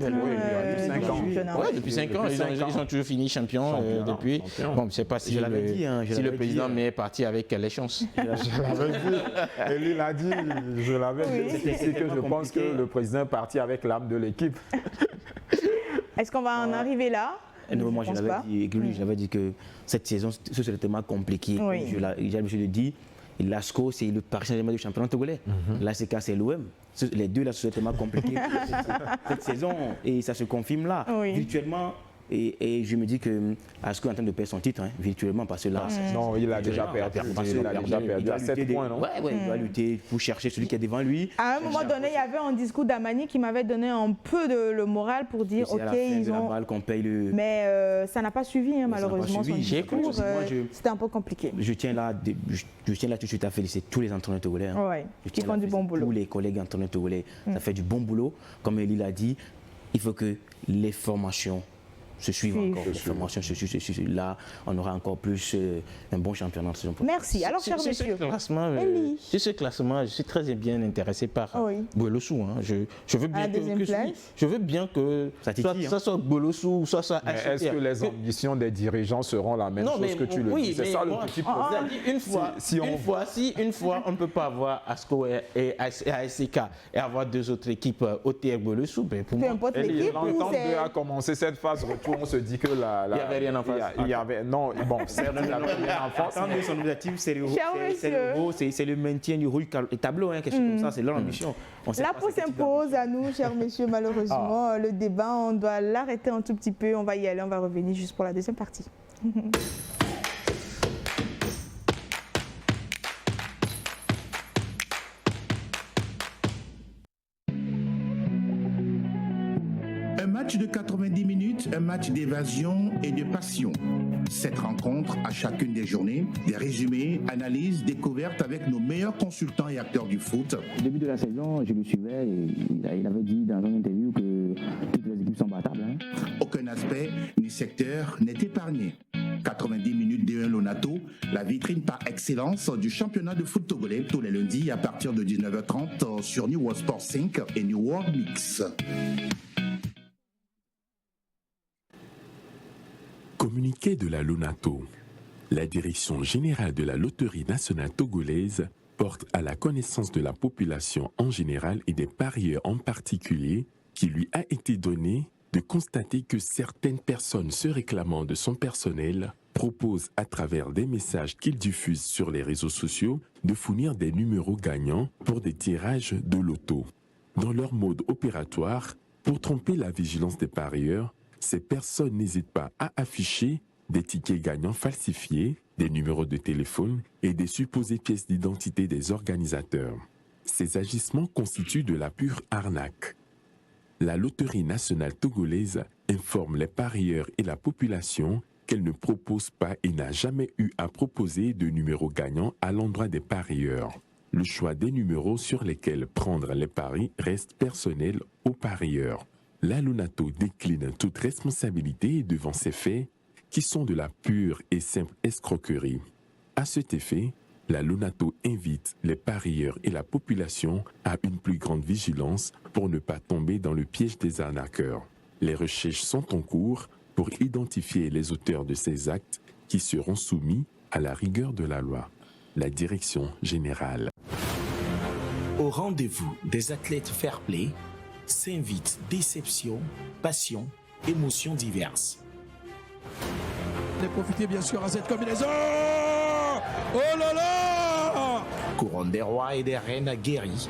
Depuis 5 ans, ils ont toujours fini champion depuis. Bon, je ne sais pas si le président est parti avec les chances. Je l'avais dit. Et lui l'a dit, je l'avais dit, c'est que je pense que le président est parti avec l'âme de l'équipe. Est-ce qu'on va en arriver là? Non, moi, je l'avais dit que cette saison, ce serait tellement compliqué. Je l'ai dit, l'ASCO, c'est le Paris Saint-Germain du championnat togolais. L'ACK, c'est l'OM. Les deux, là, ce serait tellement compliqué cette saison. Et ça se confirme là. Virtuellement. Et je me dis que Asco est en train de perdre son titre, virtuellement, parce que là... Non, il a déjà perdu. Il a déjà perdu à 7 points, non? Oui, il doit lutter pour chercher celui qui est devant lui. À un moment donné, il y avait un discours d'Amani qui m'avait donné un peu de le moral pour dire, OK, ils ont... qu'on paye le... Mais ça n'a pas suivi, malheureusement, son discours. C'était un peu compliqué. Je tiens là tout de suite à féliciter tous les entraîneurs togolais. Qui font du bon boulot. Tous les collègues entraîneurs togolais. Ça fait du bon boulot. Comme Elie l'a dit, il faut que les formations se suivre encore. Là, on aura encore plus un bon championnat de saison prochaine. Merci. Alors, cher monsieur, sur ce classement, je suis très bien intéressé par Gbolesou. Je veux bien que ça soit Gbolesou, soit ça. Est-ce que les ambitions des dirigeants seront la même chose que tu le dis? C'est ça le petit problème. Une fois, on ne peut pas avoir Asco et ASK et avoir 2 autres équipes OTR Gbolesou, pour moi. L'entente a commencé cette phase retour. On se dit que il n'y avait rien en face. Certes, il n'y avait rien en face. Son objectif, c'est le maintien du rouge et tableau, quelque chose comme ça, c'est leur ambition. La pause s'impose à nous, chers messieurs, malheureusement. Le débat, on doit l'arrêter un tout petit peu. On va y aller, on va revenir juste pour la deuxième partie. Un match de 90 minutes, un match d'évasion et de passion. 7 rencontres à chacune des journées, des résumés, analyses, découvertes avec nos meilleurs consultants et acteurs du foot. Au début de la saison, je le suivais et il avait dit dans une interview que toutes les équipes sont battables. Aucun aspect ni secteur n'est épargné. 90 minutes D1 Lonato, la vitrine par excellence du championnat de foot togolais, tous les lundis à partir de 19h30 sur New World Sport 5 et New World Mix. Communiqué de la Lonato. La Direction générale de la Loterie nationale togolaise porte à la connaissance de la population en général et des parieurs en particulier qui lui a été donné de constater que certaines personnes se réclamant de son personnel proposent à travers des messages qu'ils diffusent sur les réseaux sociaux de fournir des numéros gagnants pour des tirages de loto. Dans leur mode opératoire, pour tromper la vigilance des parieurs, ces personnes n'hésitent pas à afficher des tickets gagnants falsifiés, des numéros de téléphone et des supposées pièces d'identité des organisateurs. Ces agissements constituent de la pure arnaque. La Loterie nationale togolaise informe les parieurs et la population qu'elle ne propose pas et n'a jamais eu à proposer de numéros gagnants à l'endroit des parieurs. Le choix des numéros sur lesquels prendre les paris reste personnel aux parieurs. La Lonato décline toute responsabilité devant ces faits qui sont de la pure et simple escroquerie. À cet effet, la Lonato invite les parieurs et la population à une plus grande vigilance pour ne pas tomber dans le piège des arnaqueurs. Les recherches sont en cours pour identifier les auteurs de ces actes qui seront soumis à la rigueur de la loi. La Direction générale. Au rendez-vous des athlètes fair-play s'invitent déception, passion, émotions diverses. Profitez bien sûr à cette combinaison. Oh là là! Couronne des rois et des reines guéris,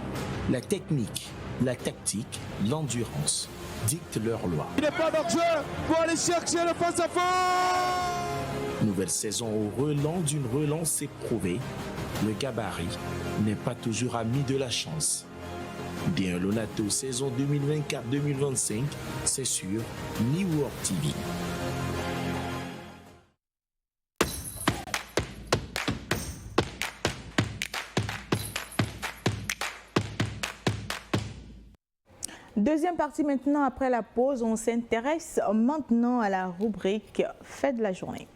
la technique, la tactique, l'endurance dictent leur loi. Il n'est pas d'enjeu pour aller chercher le face-à-face. Nouvelle saison au relent d'une relance éprouvée. Le gabarit n'est pas toujours ami de la chance. D1 Lonato saison 2024-2025, c'est sur New World TV. Deuxième partie maintenant, après la pause, on s'intéresse maintenant à la rubrique Fait de la journée.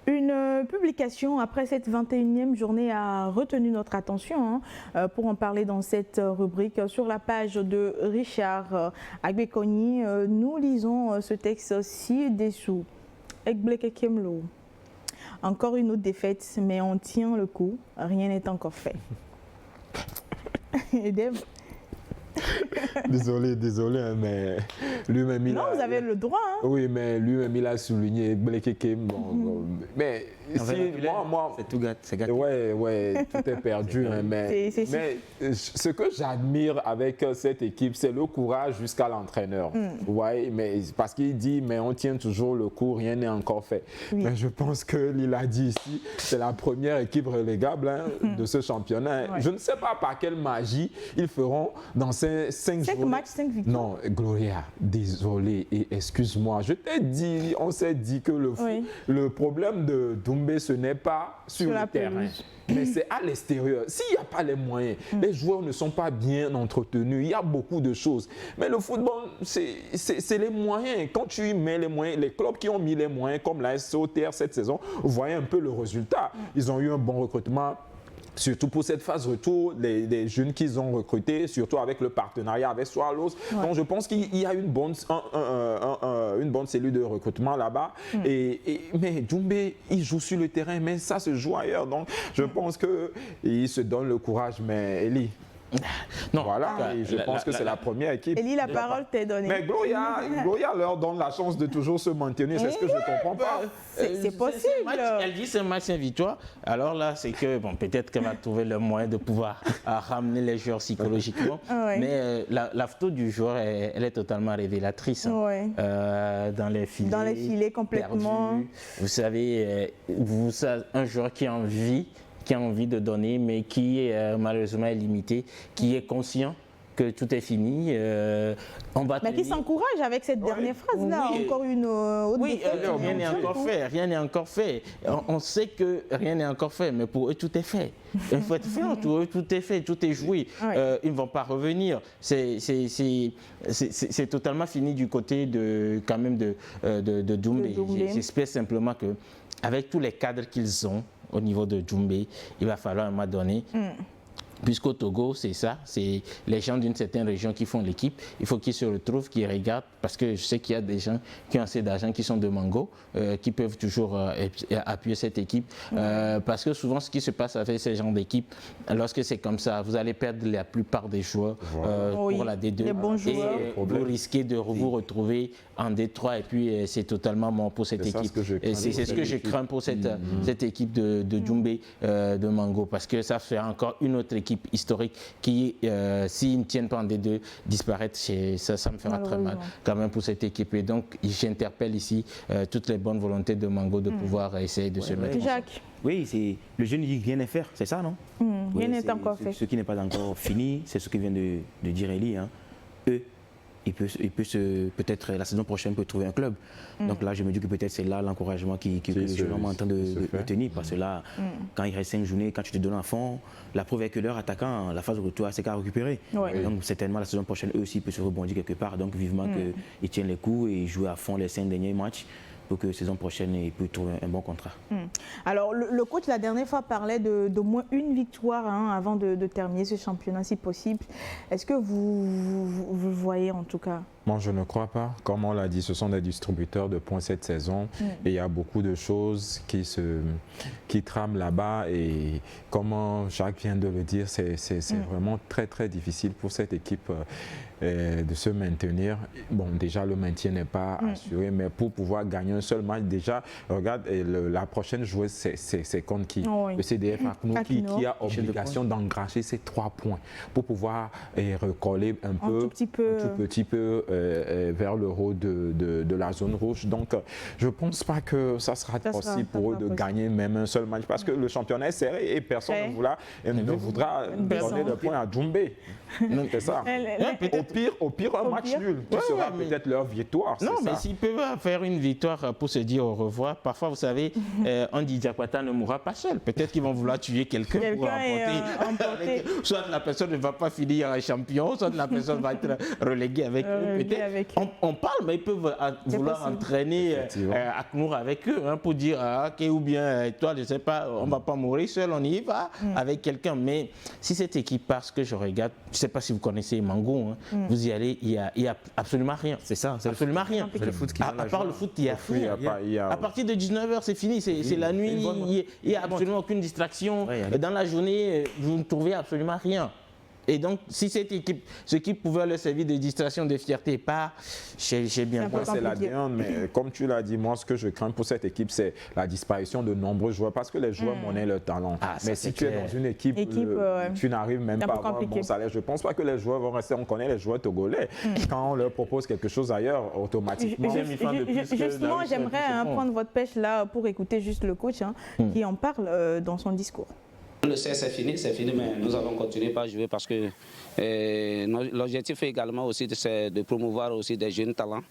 Une publication après cette 21e journée a retenu notre attention pour en parler dans cette rubrique. Sur la page de Richard Agbekoni, nous lisons ce texte ci-dessous. Encore une autre défaite, mais on tient le coup. Rien n'est encore fait. Et Dave? Désolé, mais lui-même il Non, vous avez le droit. Oui, mais lui-même il a souligné mais si moi c'est tout gâté. Ouais, tout est perdu. Mais ce que j'admire avec cette équipe, c'est le courage jusqu'à l'entraîneur. Ouais, mais parce qu'il dit, mais on tient toujours le coup, rien n'est encore fait. Oui. Mais je pense que il a dit ici, c'est la première équipe relégable de ce championnat. Ouais. Je ne sais pas par quelle magie ils feront dans ces 5 matchs, 5 victoires. Non, Gloria, désolé et excuse-moi. Je t'ai dit, on s'est dit que le problème de Doumbé, ce n'est pas sur le terrain, mais c'est à l'extérieur. S'il n'y a pas les moyens, les joueurs ne sont pas bien entretenus, il y a beaucoup de choses. Mais le football, c'est les moyens. Quand tu y mets les moyens, les clubs qui ont mis les moyens, comme la SOTR cette saison, vous voyez un peu le résultat. Ils ont eu un bon recrutement. Surtout pour cette phase retour, les jeunes qu'ils ont recrutés, surtout avec le partenariat avec Swallows. Ouais. Donc je pense qu'il y a une bonne cellule de recrutement là-bas. Mais Doumbé, il joue sur le terrain, mais ça se joue ailleurs. Donc je pense qu'il se donne le courage. Mais Elie, Non, voilà, et je pense que c'est la première équipe. Elie, la parole t'est donnée. Mais Gloria leur donne la chance de toujours se maintenir, c'est ce que je ne comprends pas. C'est possible. Elle dit c'est un match sans victoire. Alors là, c'est que bon, peut-être qu'elle va trouver le moyen de pouvoir ramener les joueurs psychologiquement. Mais la photo du joueur, elle est totalement révélatrice. Dans les filets. Dans les filets complètement. Perdu. Vous savez, un joueur qui a envie de donner, mais qui malheureusement est limité, qui est conscient que tout est fini. On va mais qui s'encourage avec cette dernière phrase-là, encore une autre défaite. Rien n'est encore fait. On sait que rien n'est encore fait, mais pour eux, tout est fait. Il faut être fier, pour eux, tout est fait, tout est joué. Ils ne vont pas revenir. C'est totalement fini du côté de Doumbé. J'espère simplement qu'avec tous les cadres qu'ils ont au niveau de Doumbé, il va falloir à un moment donné Puisqu'au Togo, c'est ça, c'est les gens d'une certaine région qui font l'équipe. Il faut qu'ils se retrouvent, qu'ils regardent, parce que je sais qu'il y a des gens qui ont assez d'argent, qui sont de Mango, qui peuvent toujours appuyer cette équipe. Parce que souvent, ce qui se passe avec ces genres d'équipe, lorsque c'est comme ça, vous allez perdre la plupart des joueurs pour la D2. Les bons joueurs. Et vous risquez de vous retrouver en D3, et puis c'est totalement mort pour cette équipe. C'est ce que je crains pour cette équipe de Doumbé, de Mango, parce que ça fait encore une autre équipe historique qui, s'ils ne tiennent pas en D2, disparaître, ça me fera très mal quand même pour cette équipe. Et donc, j'interpelle ici toutes les bonnes volontés de Mango de pouvoir essayer de se mettre Jacques. Oui, le jeune dit rien n'est fait, c'est ça, non? Rien n'est encore fait. Ce qui n'est pas encore fini, c'est ce que vient de dire Elie. Hein. Eux, peut-être la saison prochaine peut trouver un club. Donc là, je me dis que peut-être c'est là l'encouragement que le jeune homme est en train de tenir. Parce que là, quand il reste 5 journées, quand tu te donnes à fond, la preuve est que leur attaquant, la phase de retour, c'est qu'à récupérer. Donc certainement la saison prochaine, eux aussi peuvent se rebondir quelque part. Donc vivement qu'ils tiennent les coups et jouent à fond les 5 derniers matchs, pour que la saison prochaine, il peut trouver un bon contrat. Alors, le coach, la dernière fois, parlait d'au moins une victoire avant de terminer ce championnat, si possible. Est-ce que vous voyez, en tout cas? Moi, je ne crois pas. Comme on l'a dit, ce sont des distributeurs de points cette saison. Et il y a beaucoup de choses qui trament là-bas. Et comme Jacques vient de le dire, c'est vraiment très, très difficile pour cette équipe de se maintenir. Bon, déjà, le maintien n'est pas assuré, mais pour pouvoir gagner un seul match, déjà, regarde, la prochaine joueuse, c'est contre qui? Le CDF Akno, qui a obligation d'engranger ces 3 points pour pouvoir recoller un tout petit peu vers le haut de la zone rouge. Donc, je ne pense pas que ça sera possible pour eux de gagner même un seul match, parce que le championnat est serré et personne ne voudra donner le point à Doumbé. C'est ça. Au pire, un match nul, qui sera peut-être leur victoire. Non, mais s'ils peuvent faire une victoire pour se dire au revoir, parfois, vous savez, on dit Diakwata ne mourra pas seul. Peut-être qu'ils vont vouloir tuer quelqu'un pour emporter. Soit la personne ne va pas finir champion, soit la personne va être reléguée avec eux. On parle, mais ils peuvent vouloir entraîner Aknour avec eux pour dire ok, ou bien toi, je ne sais pas, on ne va pas mourir seul, on y va avec quelqu'un. Mais si cette équipe, parce que je regarde, je ne sais pas si vous connaissez Mango, vous y allez, il n'y a absolument rien. C'est ça, c'est absolument rien. C'est le foot qui à part le foot, il n'y a rien. À partir de 19h, c'est fini, c'est la nuit, il n'y a absolument aucune distraction. Dans la journée, vous ne trouvez absolument rien. Et donc, si cette équipe, ce qui pouvait leur servir de distraction, de fierté, j'ai bien compris. C'est la déhonte, mais comme tu l'as dit, moi, ce que je crains pour cette équipe, c'est la disparition de nombreux joueurs, parce que les joueurs monnaient leur talent. Mais si tu es dans une équipe tu n'arrives même pas à avoir un bon salaire, je ne pense pas que les joueurs vont rester. On connaît les joueurs togolais. Quand on leur propose quelque chose ailleurs, automatiquement... Justement, j'aimerais prendre votre pêche là pour écouter juste le coach qui en parle dans son discours. On le sait, c'est fini, mais nous allons continuer par jouer parce que l'objectif est également aussi de promouvoir aussi des jeunes talents.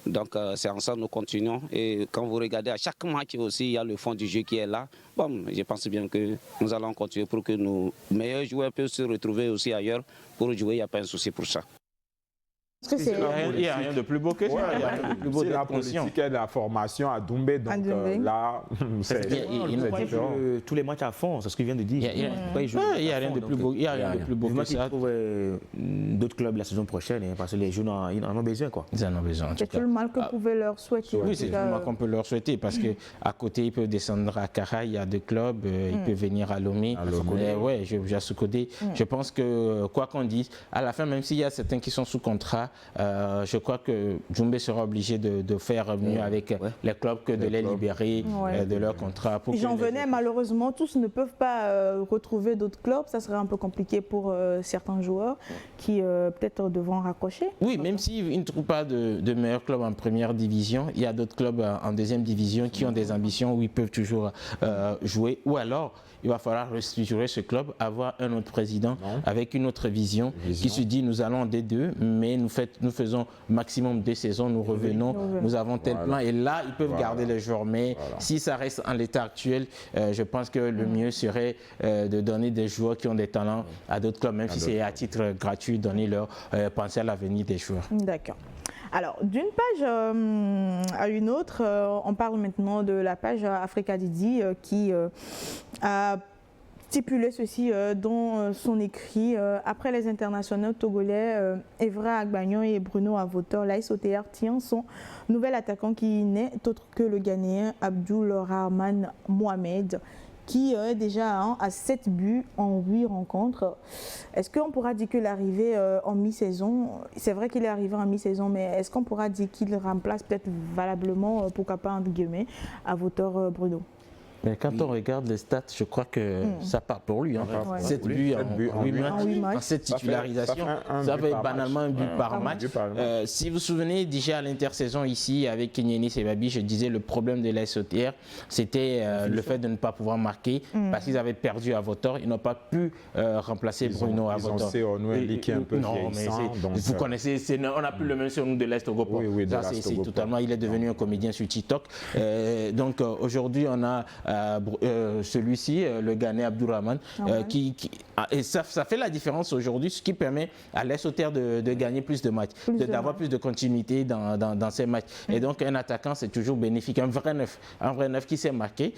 Donc c'est en ça que nous continuons. Et quand vous regardez à chaque match aussi, il y a le fond du jeu qui est là. Bon, je pense bien que nous allons continuer pour que nos meilleurs joueurs puissent se retrouver aussi ailleurs pour jouer. Il n'y a pas un souci pour ça. Il n'y a rien de plus beau que ça. Ouais, Il n'y a rien de plus beau c'est la d'être conscient. politique et la formation à Doumbé. Donc là, tous les matchs à fond, c'est ce qu'il vient de dire. Il n'y a rien de plus beau. Il n'y a rien de plus beau que ça. D'autres clubs la saison prochaine, parce que les jeunes en ont besoin. Ils en ont besoin. C'est tout le mal que pouvait leur souhaiter. Oui, c'est tout le mal qu'on peut leur souhaiter parce qu'à côté, ils peuvent descendre à Kara, il y a deux clubs, ils peuvent venir à Lomé. Oui, à Soukodé. Je pense que, quoi qu'on dise, à la fin, même s'il y a certains qui sont sous contrat, je crois que Doumbé sera obligé de faire mieux avec les clubs que de les libérer de leur contrat. J'en venais, malheureusement, tous ne peuvent pas retrouver d'autres clubs. Ça serait un peu compliqué pour certains joueurs qui peut-être devront raccrocher. Oui, même s'ils ne trouvent pas de meilleurs clubs en première division, il y a d'autres clubs en deuxième division qui ont des ambitions où ils peuvent toujours jouer. Ou alors, il va falloir restructurer ce club, avoir un autre président avec une autre vision qui se dit nous allons en D2, mais nous faisons maximum 2 saisons, nous revenons, nous avons tel plan. Et là, ils peuvent garder les joueurs. Mais si ça reste en l'état actuel, je pense que le mieux serait de donner des joueurs qui ont des talents à d'autres clubs, même si c'est à titre gratuit, donner penser à l'avenir des joueurs. D'accord. Alors, d'une page à une autre, on parle maintenant de la page Africa Didi qui a stipulé ceci dans son écrit. Après les internationaux togolais Evra Agbagnon et Bruno Avotor, l'AS OTR tient son nouvel attaquant qui n'est autre que le Ghanéen Abdul Rahman Mohamed, qui est déjà à 7 buts en 8 rencontres. Est-ce qu'on pourra dire qu'il est arrivé en mi-saison? C'est vrai qu'il est arrivé en mi-saison, mais est-ce qu'on pourra dire qu'il remplace peut-être valablement, pourquoi pas entre guillemets, Avotor Bruno? Mais quand on regarde les stats, je crois que ça part pour lui. 7 buts en 8 matchs, en 7 titularisations, ça fait banalement un but par match. Si vous vous souvenez, déjà à l'intersaison ici, avec Kenyeni Sebabi, je disais le problème de l'AS OTR, c'était le fait de ne pas pouvoir marquer parce qu'ils avaient perdu Avotor. Ils n'ont pas pu remplacer Bruno Avotor. Qui est un peu vous connaissez, on n'a plus le même surnom de l'Est Togo. Ça, c'est totalement, il est devenu un comédien sur TikTok. Donc aujourd'hui, on a celui-ci, le Ghanéen Abdourahmane, et ça fait la différence aujourd'hui, ce qui permet à l'AS OTR de gagner plus de matchs, d'avoir plus de continuité dans ces matchs. Et donc un attaquant, c'est toujours bénéfique, un vrai neuf qui s'est marqué,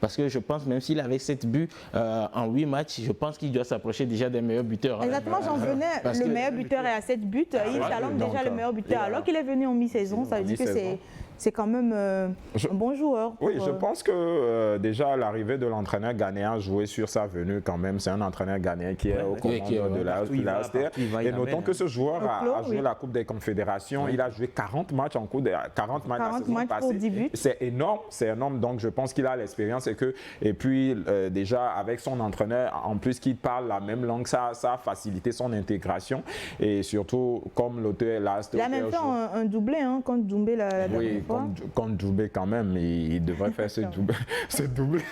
parce que je pense, même s'il avait 7 buts en 8 matchs, je pense qu'il doit s'approcher déjà des meilleurs buteurs. Exactement, j'en venais, le meilleur buteur est à 7 buts, il talonne déjà le meilleur buteur, alors qu'il est venu en mi-saison, ça veut dire que c'est quand même un bon joueur. Oui, je pense que déjà l'arrivée de l'entraîneur ghanéen jouait sur sa venue quand même. C'est un entraîneur ghanéen qui est au commandement de la STR. Et notons que ce joueur a joué la Coupe des Confédérations. Il a joué 40 matchs en Coupe 40 matchs la saison passée. C'est énorme. Donc je pense qu'il a l'expérience et puis déjà avec son entraîneur, en plus qu'il parle la même langue, ça a facilité son intégration. Et surtout, comme l'auteur il a même fait un doublé contre Doumbé la dernière fois. Contre Doumbé quand même, il devrait faire ce doublé.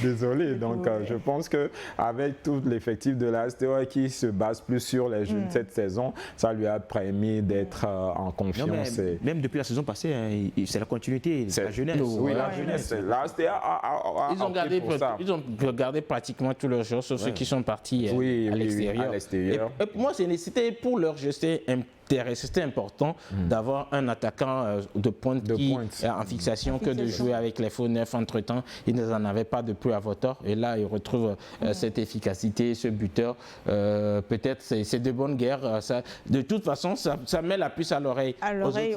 Désolé. Donc je pense qu'avec tout l'effectif de la STO qui se base plus sur les jeunes cette saison, ça lui a permis d'être en confiance. Même depuis la saison passée, c'est la continuité, c'est la jeunesse. Oui, la jeunesse. La STO ils ont gardé pratiquement tous leurs joueurs, sauf ceux qui sont partis à l'extérieur. Et pour moi, c'était pour leur jeu, c'était important d'avoir un attaquant de pointe qui est en fixation que de jouer avec les faux neufs entre-temps. Ils n'en avaient pas de peu à Avotor. Et là, ils retrouvent cette efficacité, ce buteur. Peut-être c'est de bonne guerre. De toute façon, ça met la puce à l'oreille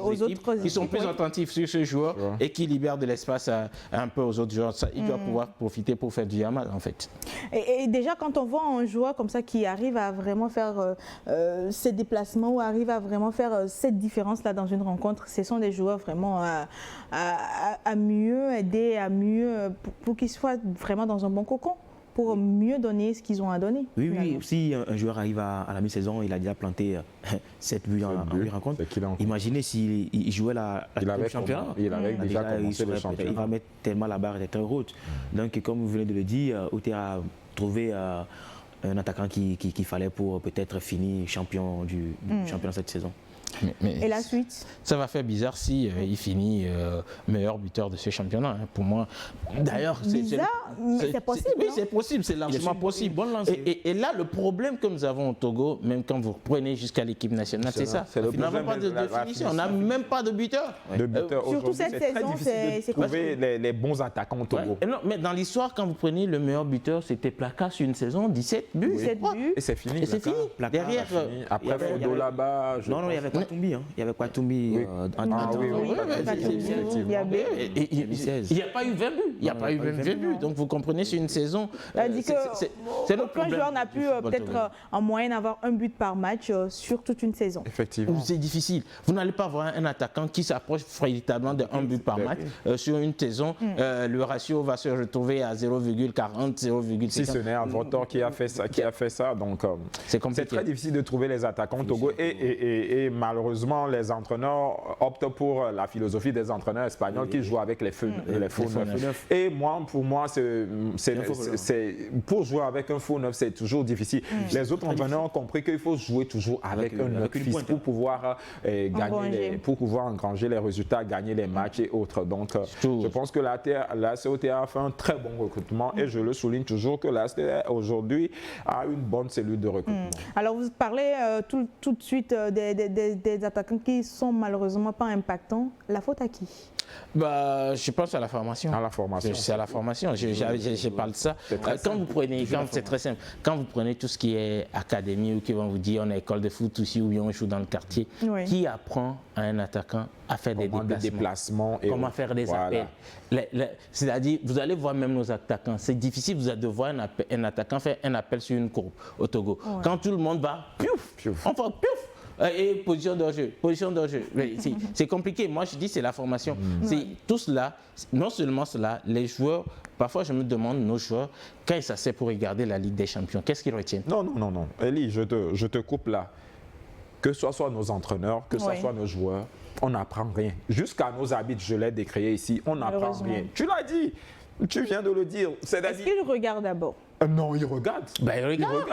aux autres équipes qui sont plus attentifs sur ce joueur et qui libèrent de l'espace un peu aux autres joueurs. Il doit pouvoir profiter pour faire du yamal, en fait. Et déjà, quand on voit un joueur comme ça qui arrive à vraiment faire ses déplacements ou arrive à vraiment faire cette différence-là dans une rencontre, ce sont des joueurs vraiment à mieux aider, à mieux pour qu'ils soient vraiment dans un bon cocon, pour mieux donner ce qu'ils ont à donner. Oui, si un joueur arrive à la mi-saison, il a déjà planté 7 buts en 8 rencontres. Imaginez s'il jouait la championnat. Il avait déjà commencé le championnat. Il va mettre tellement la barre très haute. Donc, comme vous venez de le dire, OTR a trouvé un attaquant qu'il fallait pour peut-être finir champion du championnat cette saison. Et la suite? Ça va faire bizarre si il finit meilleur buteur de ce championnat. Pour moi, d'ailleurs, bizarre c'est possible. Oui, c'est possible, c'est largement possible. Et là, le problème que nous avons au Togo, même quand vous prenez jusqu'à l'équipe nationale, c'est ça. C'est le Nous n'avons problème pas de finition, on n'a même pas de buteur. Surtout cette saison, c'est trouver les bons attaquants au Togo. Non, mais dans l'histoire, quand vous prenez le meilleur buteur, c'était Plaka sur une saison, 17 buts. 17 buts. Et c'est fini. Et c'est fini. Derrière, après Fodo là-bas. Non, il y avait Kwatumbi. Il y avait Kwatumbi Ah oui, il n'y a pas eu 20 buts. Il n'y a pas eu 20 buts. Donc vous comprenez, sur une saison. C'est notre problème. Un joueur n'a pu peut-être en moyenne avoir un but par match sur toute une saison. Effectivement. C'est difficile. Vous n'allez pas avoir un attaquant qui s'approche véritablement de 1 but par match sur une saison. Le ratio va se retrouver à 0,40, 0,50. Si ce n'est un voteur qui a fait ça, donc c'est très difficile de trouver les attaquants au Togo. Et malheureusement, les entraîneurs optent pour la philosophie des entraîneurs espagnols qui jouent avec les faux neufs. Et pour moi, pour jouer avec un faux neuf, c'est toujours difficile. Les autres entraîneurs ont compris qu'il faut jouer toujours avec un neuf fixe pour pouvoir engranger les résultats, gagner les matchs et autres. Donc, je pense que la COTA a fait un très bon recrutement et je le souligne toujours que la COTA aujourd'hui a une bonne cellule de recrutement. Alors, vous parlez tout de suite des attaquants qui sont malheureusement pas impactants. La faute à qui? Je pense à la formation. À la formation. C'est à la formation. Je parle de ça. C'est très simple. Quand vous prenez tout ce qui est académie ou qui vont vous dire on a école de foot ici ou bien on joue dans le quartier, qui apprend à un attaquant à faire des déplacements et comment faire des appels. C'est-à-dire, vous allez voir même nos attaquants. C'est difficile de voir un attaquant faire un appel sur une courbe au Togo. Quand tout le monde va, on fait piouf. Et position d'enjeu. C'est compliqué. Moi, je dis c'est la formation. C'est tout cela, non seulement cela, les joueurs, parfois je me demande, nos joueurs, quand ils s'asseyent pour regarder la Ligue des Champions, qu'est-ce qu'ils retiennent? Non. Elie, je te coupe là. Que ce soit nos entraîneurs, que ce soit nos joueurs, on n'apprend rien. Jusqu'à nos arbitres, je l'ai décrié ici, on n'apprend rien. Tu l'as dit, tu viens de le dire. Est-ce qu'ils regardent d'abord? Non, ils regardent. Il regarde.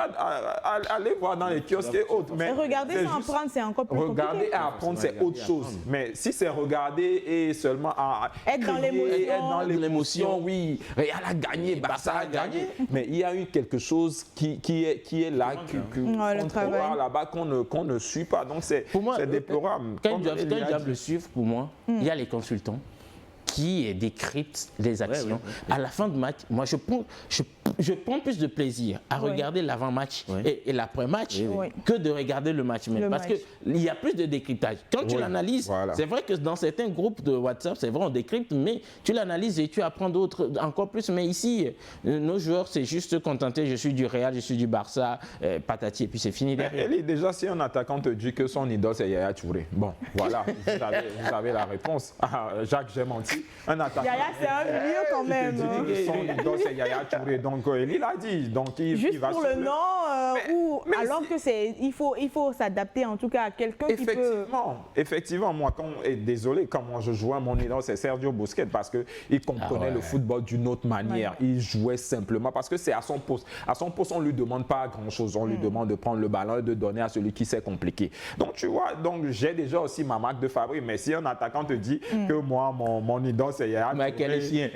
Allez voir dans les kiosques et autres. Mais regarder sans apprendre, c'est encore plus compliqué. Regarder et apprendre, c'est autre chose. Mais si c'est regarder et seulement être dans l'émotion, oui, Real a gagné, Barça a gagné. Mais il y a eu quelque chose qui est là, qu'on voit là-bas, qu'on ne suit pas. Donc c'est déplorable. Quand ils doivent le suivre, pour moi, il y a les consultants qui décryptent les actions. À la fin de match, moi, je prends plus de plaisir à regarder l'avant-match et l'après-match que de regarder le match même. Parce qu'il y a plus de décryptage. Quand tu l'analyses, c'est vrai que dans certains groupes de WhatsApp, c'est vrai, on décrypte, mais tu l'analyses et tu apprends d'autres encore plus. Mais ici, nos joueurs, c'est juste se contenter, je suis du Real, je suis du Barça, patati, et puis c'est fini derrière. Déjà, si un attaquant te dit que son idole, c'est Yaya Touré, bon, voilà, vous avez la réponse. Jacques, j'ai menti. Un attaquant. Yaya, c'est un milieu quand même. Son idole, c'est Yaya Touré. Donc, il a dit. Donc, juste va pour le nom, alors que il faut s'adapter en tout cas à quelqu'un qui peut. Effectivement, moi, désolé, quand moi je jouais, mon idole, c'est Sergio Busquets parce qu'il comprenait le football d'une autre manière. Il jouait simplement parce que c'est à son poste. À son poste, on ne lui demande pas grand-chose. On lui demande de prendre le ballon et de donner à celui qui sait compliquer. Donc, tu vois, j'ai déjà aussi ma marque de fabrique. Mais si un attaquant te dit que moi, mon idole, c'est Yaya Michael Essien.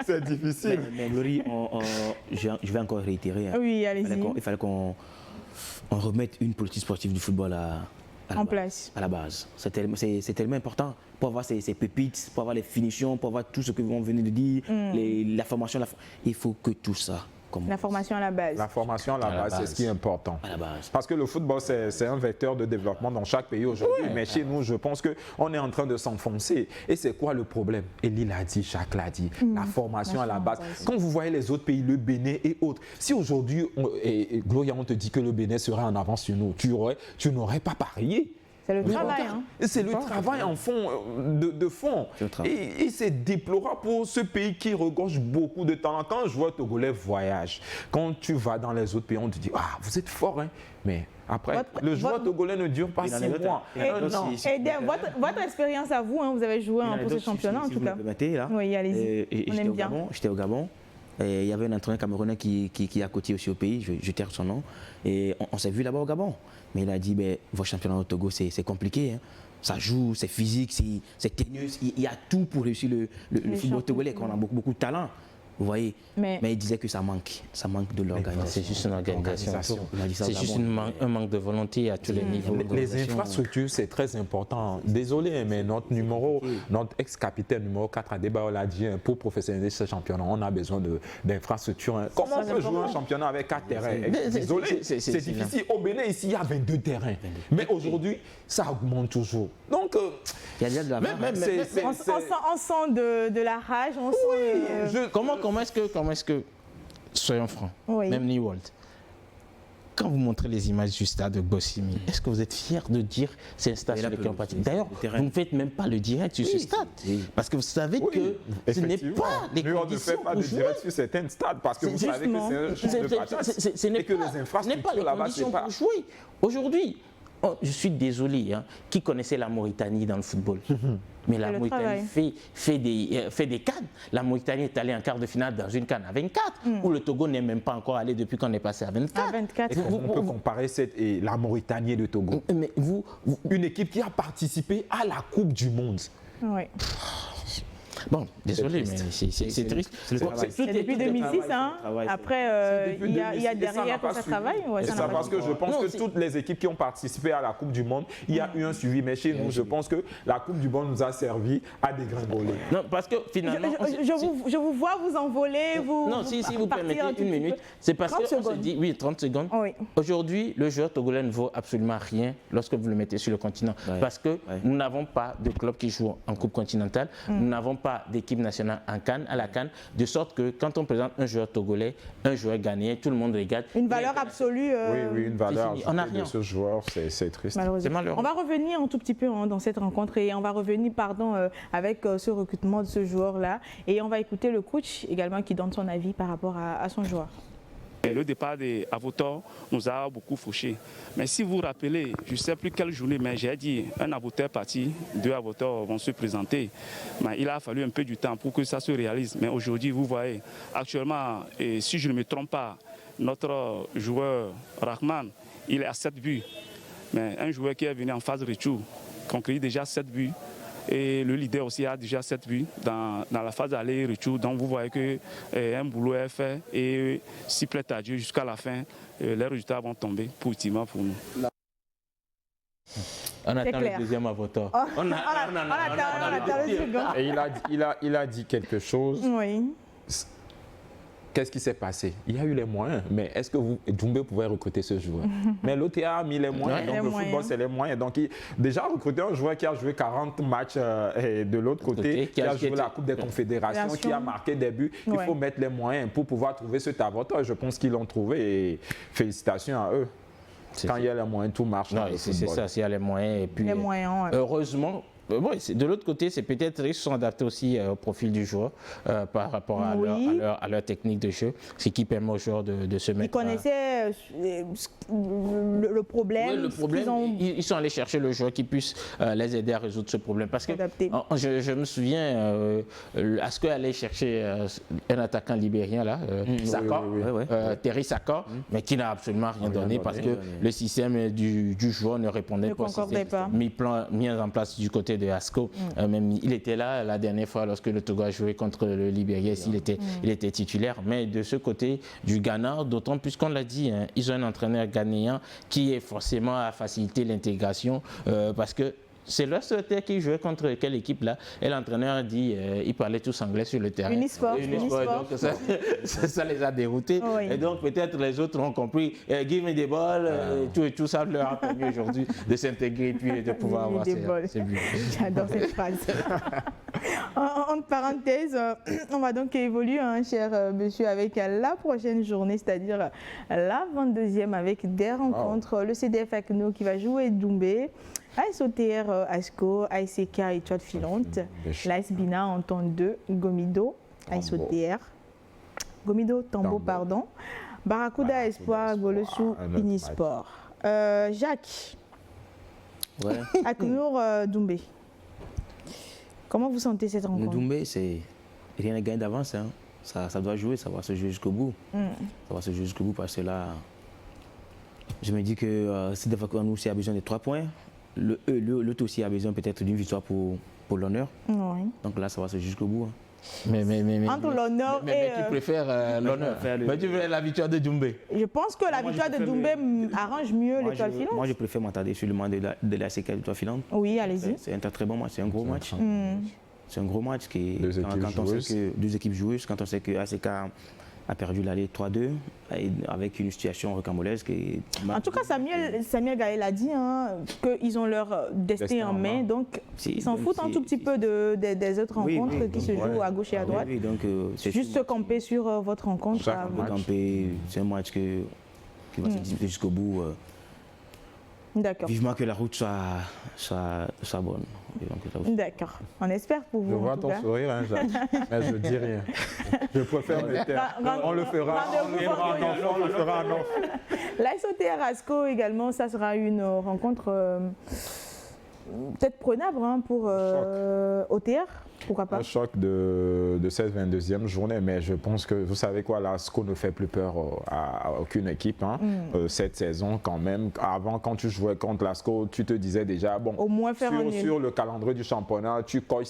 C'est difficile. Mais Laurie, je vais encore réitérer. Oui, allez-y. Il fallait qu'on remette une politique sportive du football à la base. C'est tellement important pour avoir ces pépites, pour avoir les finitions, pour avoir tout ce que vous venez de dire, la formation. Il faut que tout ça. La formation à la base. La formation à la base, c'est ce qui est important. À la base. Parce que le football, c'est un vecteur de développement dans chaque pays aujourd'hui. Mais chez nous, je pense qu'on est en train de s'enfoncer. Et c'est quoi le problème? Elie l'a dit, Jacques l'a dit. La formation à la base. Quand vous voyez les autres pays, le Bénin et autres, si aujourd'hui, Gloria, on te dit que le Bénin serait en avance sur nous, tu n'aurais pas parié. C'est le travail. C'est le travail en fond, de fond. Et c'est déplorable pour ce pays qui regorge beaucoup de talent. Quand un joueur togolais voyage, quand tu vas dans les autres pays, on te dit « Ah, vous êtes fort, hein !» Mais après, le joueur togolais ne dure pas 6 mois. Votre expérience à vous, vous avez joué pour ce championnat en tout cas. Oui, allez-y. On aime bien. J'étais au Gabon. Et il y avait un entraîneur camerounais qui a coté aussi au pays, je taire son nom. Et on s'est vu là-bas au Gabon. Mais il a dit, vos championnats au Togo, c'est compliqué. Hein. Ça joue, c'est physique, c'est ténus. Il y a tout pour réussir le football togolais, qu'on a beaucoup de talent. Vous voyez, mais il disait que ça manque de l'organisation. C'est juste une organisation. C'est juste un manque de volonté à tous les niveaux. Les infrastructures, c'est très important. Désolé, mais notre ex-capitaine numéro 4 à débat, on a dit, pour professionnaliser ce championnat, on a besoin d'infrastructures. Comment on peut jouer un championnat avec 4 terrains? Désolé, c'est difficile. Au Bénin, ici, il y a 22 terrains. Mais aujourd'hui, ça augmente toujours. Donc, il y a déjà de la on sent de la rage, on sent... Comment est-ce que, soyons francs, même Newald, quand vous montrez les images du stade de Bossimi, est-ce que vous êtes fiers de dire c'est un stade sur lequel on pratique? D'ailleurs, vous ne faites même pas le direct sur ce stade. Parce que vous savez que ce n'est pas les conditions ne fait pas de direct sur certains stades parce que vous savez que c'est un jeu de patate. Ce n'est pas les conditions pour jouer. Aujourd'hui, je suis désolé, qui connaissait la Mauritanie dans le football? Mais la Mauritanie fait des cannes. La Mauritanie est allée en quart de finale dans une canne à 24, où le Togo n'est même pas encore allé depuis qu'on est passé à 24. On peut comparer la Mauritanie et le Togo. Mais une équipe qui a participé à la Coupe du Monde. Oui. Bon, désolé, mais c'est triste. C'est depuis 2006, hein. Après, il y a derrière que ça travaille. C'est ça, parce que je pense que toutes les équipes qui ont participé à la Coupe du Monde, il y a eu un suivi. Mais chez nous, je pense que la Coupe du Monde nous a servi à dégringoler. Non, parce que finalement... Je vous vois vous envoler, vous... Non, si vous permettez une minute, c'est parce qu'on se dit... Oui, 30 secondes. Aujourd'hui, le joueur togolais ne vaut absolument rien lorsque vous le mettez sur le continent. Parce que nous n'avons pas de club qui joue en Coupe continentale. Nous n'avons pas d'équipe nationale en CAN, à la CAN, de sorte que quand on présente un joueur togolais, un joueur ghanéen, tout le monde regarde. Une valeur absolue. Oui, une valeur absolue de ce joueur, c'est triste. C'est malheureux. On va revenir un tout petit peu dans cette rencontre et on va revenir avec ce recrutement de ce joueur-là et on va écouter le coach également qui donne son avis par rapport à son joueur. Le départ des Avotor nous a beaucoup fauché. Mais si vous vous rappelez, je ne sais plus quelle journée, mais j'ai dit un Avoteur parti, 2 Avoteurs vont se présenter. Mais il a fallu un peu du temps pour que ça se réalise. Mais aujourd'hui, vous voyez, actuellement, et si je ne me trompe pas, notre joueur Rahman, il est à 7 buts. Mais un joueur qui est venu en phase retour, conquérit déjà 7 buts. Et le leader aussi a déjà 7 buts dans la phase aller-retour. Donc vous voyez qu'un boulot est fait et s'il plaît à Dieu jusqu'à la fin, les résultats vont tomber positivement pour nous. On attend le deuxième avocat. On attend le second. Et il a dit quelque chose. Oui. Qu'est-ce qui s'est passé? Il y a eu les moyens, mais est-ce que Doumbé pouvait recruter ce joueur? Mais l'OTA a mis les moyens, donc le football c'est les moyens. Donc déjà recruter un joueur qui a joué 40 matchs de l'autre côté, qui a joué la Coupe des Confédérations, qui a marqué des buts, il faut mettre les moyens pour pouvoir trouver cet avantage. Je pense qu'ils l'ont trouvé et félicitations à eux. Quand il y a les moyens, tout marche. C'est ça, s'il y a les moyens. Et puis, les moyens, heureusement, de l'autre côté, c'est peut-être ils se sont adaptés aussi au profil du joueur par rapport à leur technique de jeu, ce qui permet aux joueurs de se mettre... Ils connaissaient le problème. Oui, le problème, ils sont allés chercher le joueur qui puisse les aider à résoudre ce problème. Parce que je me souviens, Asco allait chercher un attaquant libérien, là, Saka, Terry Saka, mais qui n'a absolument rien donné parce que le système du joueur ne répondait pas. Mis en place du côté de Asco. Même il était là la dernière fois lorsque le Togo a joué contre le Libéria, il était titulaire. Mais de ce côté du Ghana, d'autant plus qu'on l'a dit, ils ont un entraîneur ghanéen qui est forcément à faciliter l'intégration parce que c'est leur secrétaire qui jouait contre quelle équipe là? Et l'entraîneur a dit, ils parlaient tous anglais sur le terrain. Unisport. Donc ça les a déroutés. Et donc peut-être les autres ont compris, give me the ball, tout ça leur a permis aujourd'hui de s'intégrer et puis de pouvoir avoir ces buts. J'adore cette phrase. En parenthèse, on va donc évoluer, cher monsieur, avec la prochaine journée, c'est-à-dire la 22e avec des rencontres. Le CDF Akno qui va jouer Doumbé. AS OTR Asco, ASK Étoile Filante, l'AS Bina en temps 2, Gomido, AS OTR, Gomido Tambo, pardon, Barracuda Espoir, Golossou, Unisport. Jacques, Aknour Doumbé, comment vous sentez cette rencontre? Doumbé, c'est rien à gagner d'avance, ça doit jouer, ça va se jouer jusqu'au bout. Ça va se jouer jusqu'au bout parce que là, je me dis que si des fois nous aussi a besoin de 3 points, l'autre aussi a besoin peut-être d'une victoire pour l'honneur. Donc là, ça va se jusqu'au bout. entre l'honneur et... Mais tu préfères l'honneur. Mais tu veux la victoire de Doumbé. Je pense que la victoire de Doumbé arrange mieux l'Étoile filante. Moi, je préfère m'attarder sur le match de la CK l'Étoile filante. Oui, allez-y. C'est un très bon match, c'est un gros match. C'est un gros match qui, quand on sait que deux équipes joueuses, quand on sait que ACK a perdu l'aller 3-2 avec une situation rocambolesque. En tout cas, Samuel Gaël a dit qu'ils ont leur destin en main, donc ils s'en foutent un tout petit peu des autres rencontres qui se jouent à gauche et à droite. Juste se camper sur votre rencontre. C'est un match qui va se disputer jusqu'au bout. D'accord. Vivement que la route soit bonne. D'accord. On espère pour vous. Je vois ton sourire, hein, Jacques. Mais je dis rien. Je préfère me taire. On le fera. On le fera en off. L'AS OTR Asco également, ça sera une rencontre peut-être prenable pour OTR. Pourquoi pas? Un choc de cette 22e journée, mais je pense que, vous savez quoi, l'ASCO ne fait plus peur à aucune équipe cette saison quand même. Avant, quand tu jouais contre l'ASCO, tu te disais déjà, bon, au moins faire sur le calendrier du championnat, tu coches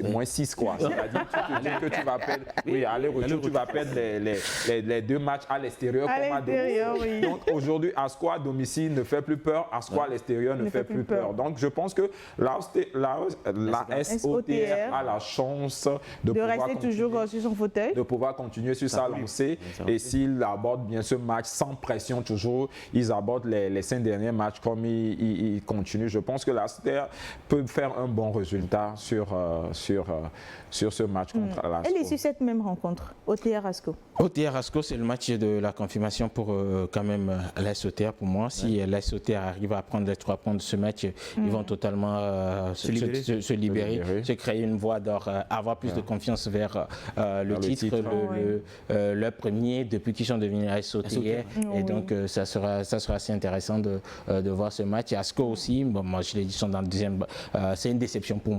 moins 6 quoi. C'est-à-dire tu te dis que tu vas perdre, aller-retour, tu vas perdre les deux matchs à l'extérieur comme à domicile. Oui. Donc aujourd'hui, ASCO à domicile ne fait plus peur, ASCO à l'extérieur ne fait plus peur. Donc je pense que la SOTR a la chance de rester toujours sur son fauteuil, de pouvoir continuer sur sa lancée. Et s'ils abordent bien ce match sans pression toujours, ils abordent les 5 derniers matchs comme ils continuent. Je pense que la SOTR peut faire un bon résultat sur ce match contre l'ASCO. Elle est sur cette même rencontre, OTR Asco. OTR Asco, c'est le match de la confirmation pour quand même l'AS OTR pour moi. Si l'AS OTR arrive à prendre les 3 points de ce match, ils vont totalement se libérer, se créer une voie d'or, avoir plus de confiance vers le titre, le premier depuis qu'ils sont devenus AS OTR. Et donc ça sera assez intéressant de voir ce match. Et Asco aussi, bon, moi je l'ai dit, ils sont dans le deuxième. C'est une déception pour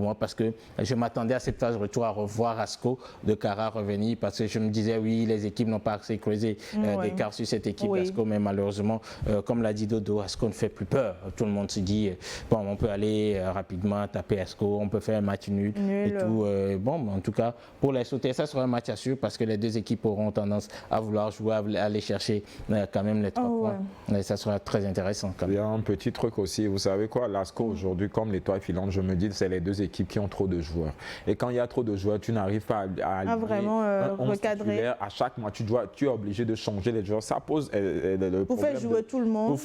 moi parce que je m'attendais à cette phase retour à revoir Asco de Cara revenir parce que je me disais oui, les équipes n'ont pas assez creusé d'écart sur cette équipe d'Asco, mais malheureusement, comme l'a dit Dodo, Asco ne fait plus peur. Tout le monde se dit bon, on peut aller rapidement taper Asco, on peut faire un match nul. Et tout. Bon, en tout cas, pour les sauter, ça sera un match à suivre parce que les deux équipes auront tendance à vouloir jouer, à aller chercher quand même les 3 points. Et ça sera très intéressant. Il y a un petit truc aussi, vous savez quoi, l'ASCO aujourd'hui, comme l'Étoile filante, je me dis c'est les deux équipes qui ont trop de joueurs. Et quand il y a trop de joueurs, tu n'arrives pas à vraiment recadrer. À chaque mois, tu es obligé de changer les joueurs. Ça pose le pour faire jouer tout le monde.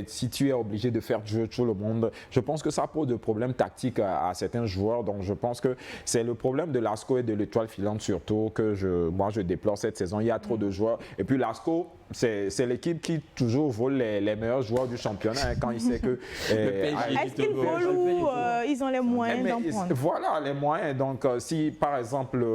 Si tu es obligé de faire jouer tout le monde, je pense que ça pose des problèmes tactiques à certains joueurs. Donc je pense que c'est le problème de l'ASCO et de l'Étoile filante surtout que moi je déplore cette saison. Il y a trop de joueurs. Et puis l'ASCO, c'est l'équipe qui toujours vole les meilleurs joueurs du championnat quand il sait que... Est-ce qu'ils volent ou ils ont les moyens d'en prendre? Voilà, les moyens. Donc si par exemple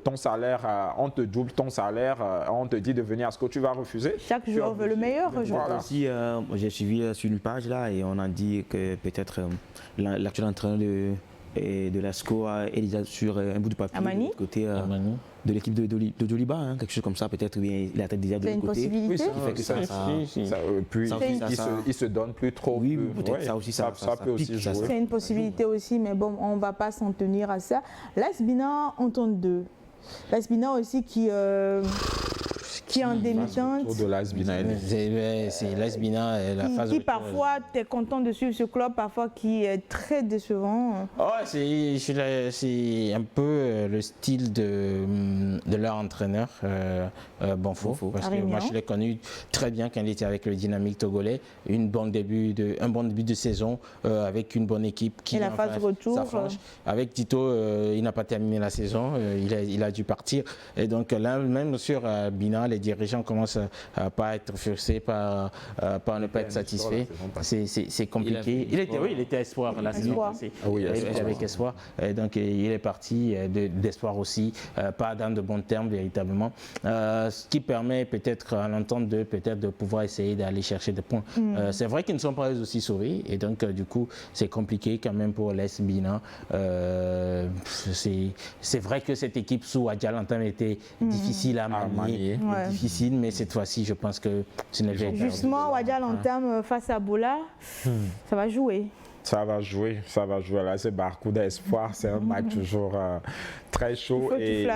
ton salaire, on te double ton salaire, on te dit de venir à ASCO, tu vas refuser? Chaque joueur veut le meilleur. Voilà. Aussi, j'ai suivi sur une page là et on a dit que peut-être l'actuel entraîneur de l'ASCO est déjà sur un bout de papier du côté de l'équipe de Doliba, quelque chose comme ça, peut-être il a déjà de l'autre côté. C'est une possibilité. Puis il se donne plus trop. Oui, peut-être ça aussi, ça peut aussi jouer. C'est une possibilité aussi, mais bon, on ne va pas s'en tenir à ça. L'AS Bina entend deux. L'AS Bina aussi qui est en demi-teinte. Autour de l'AS Bina. C'est l'AS Bina et la phase. Qui parfois, tu es content de suivre ce club, parfois qui est très décevant. C'est un peu le style de leur entraîneur, Bonfo. Parce que moi, je l'ai connu très bien quand il était avec le Dynamique togolais. Un bon début de saison avec une bonne équipe. Et la phase retour. Avec Tito, il n'a pas terminé la saison. Il a dû partir. Et donc là, même sur Bina, les dirigeants commencent à pas être frustrés par ne pas être satisfaits. C'est compliqué. Il était espoir la saison passée. Avec espoir. Et donc il est parti d'espoir aussi, pas dans de bons termes véritablement. Ce qui permet peut-être à l'entente de pouvoir essayer d'aller chercher des points. C'est vrai qu'ils ne sont pas aussi sauvés et donc du coup c'est compliqué quand même pour l'AS Bina. C'est vrai que cette équipe sous Adjal Antam était difficile à manier. Difficile, mais cette fois-ci, je pense que ce n'est pas. Justement, Adjal Antam face à Bola, ça va jouer. Ça va jouer là, c'est Barracuda Espoir, c'est un match toujours très chaud. Et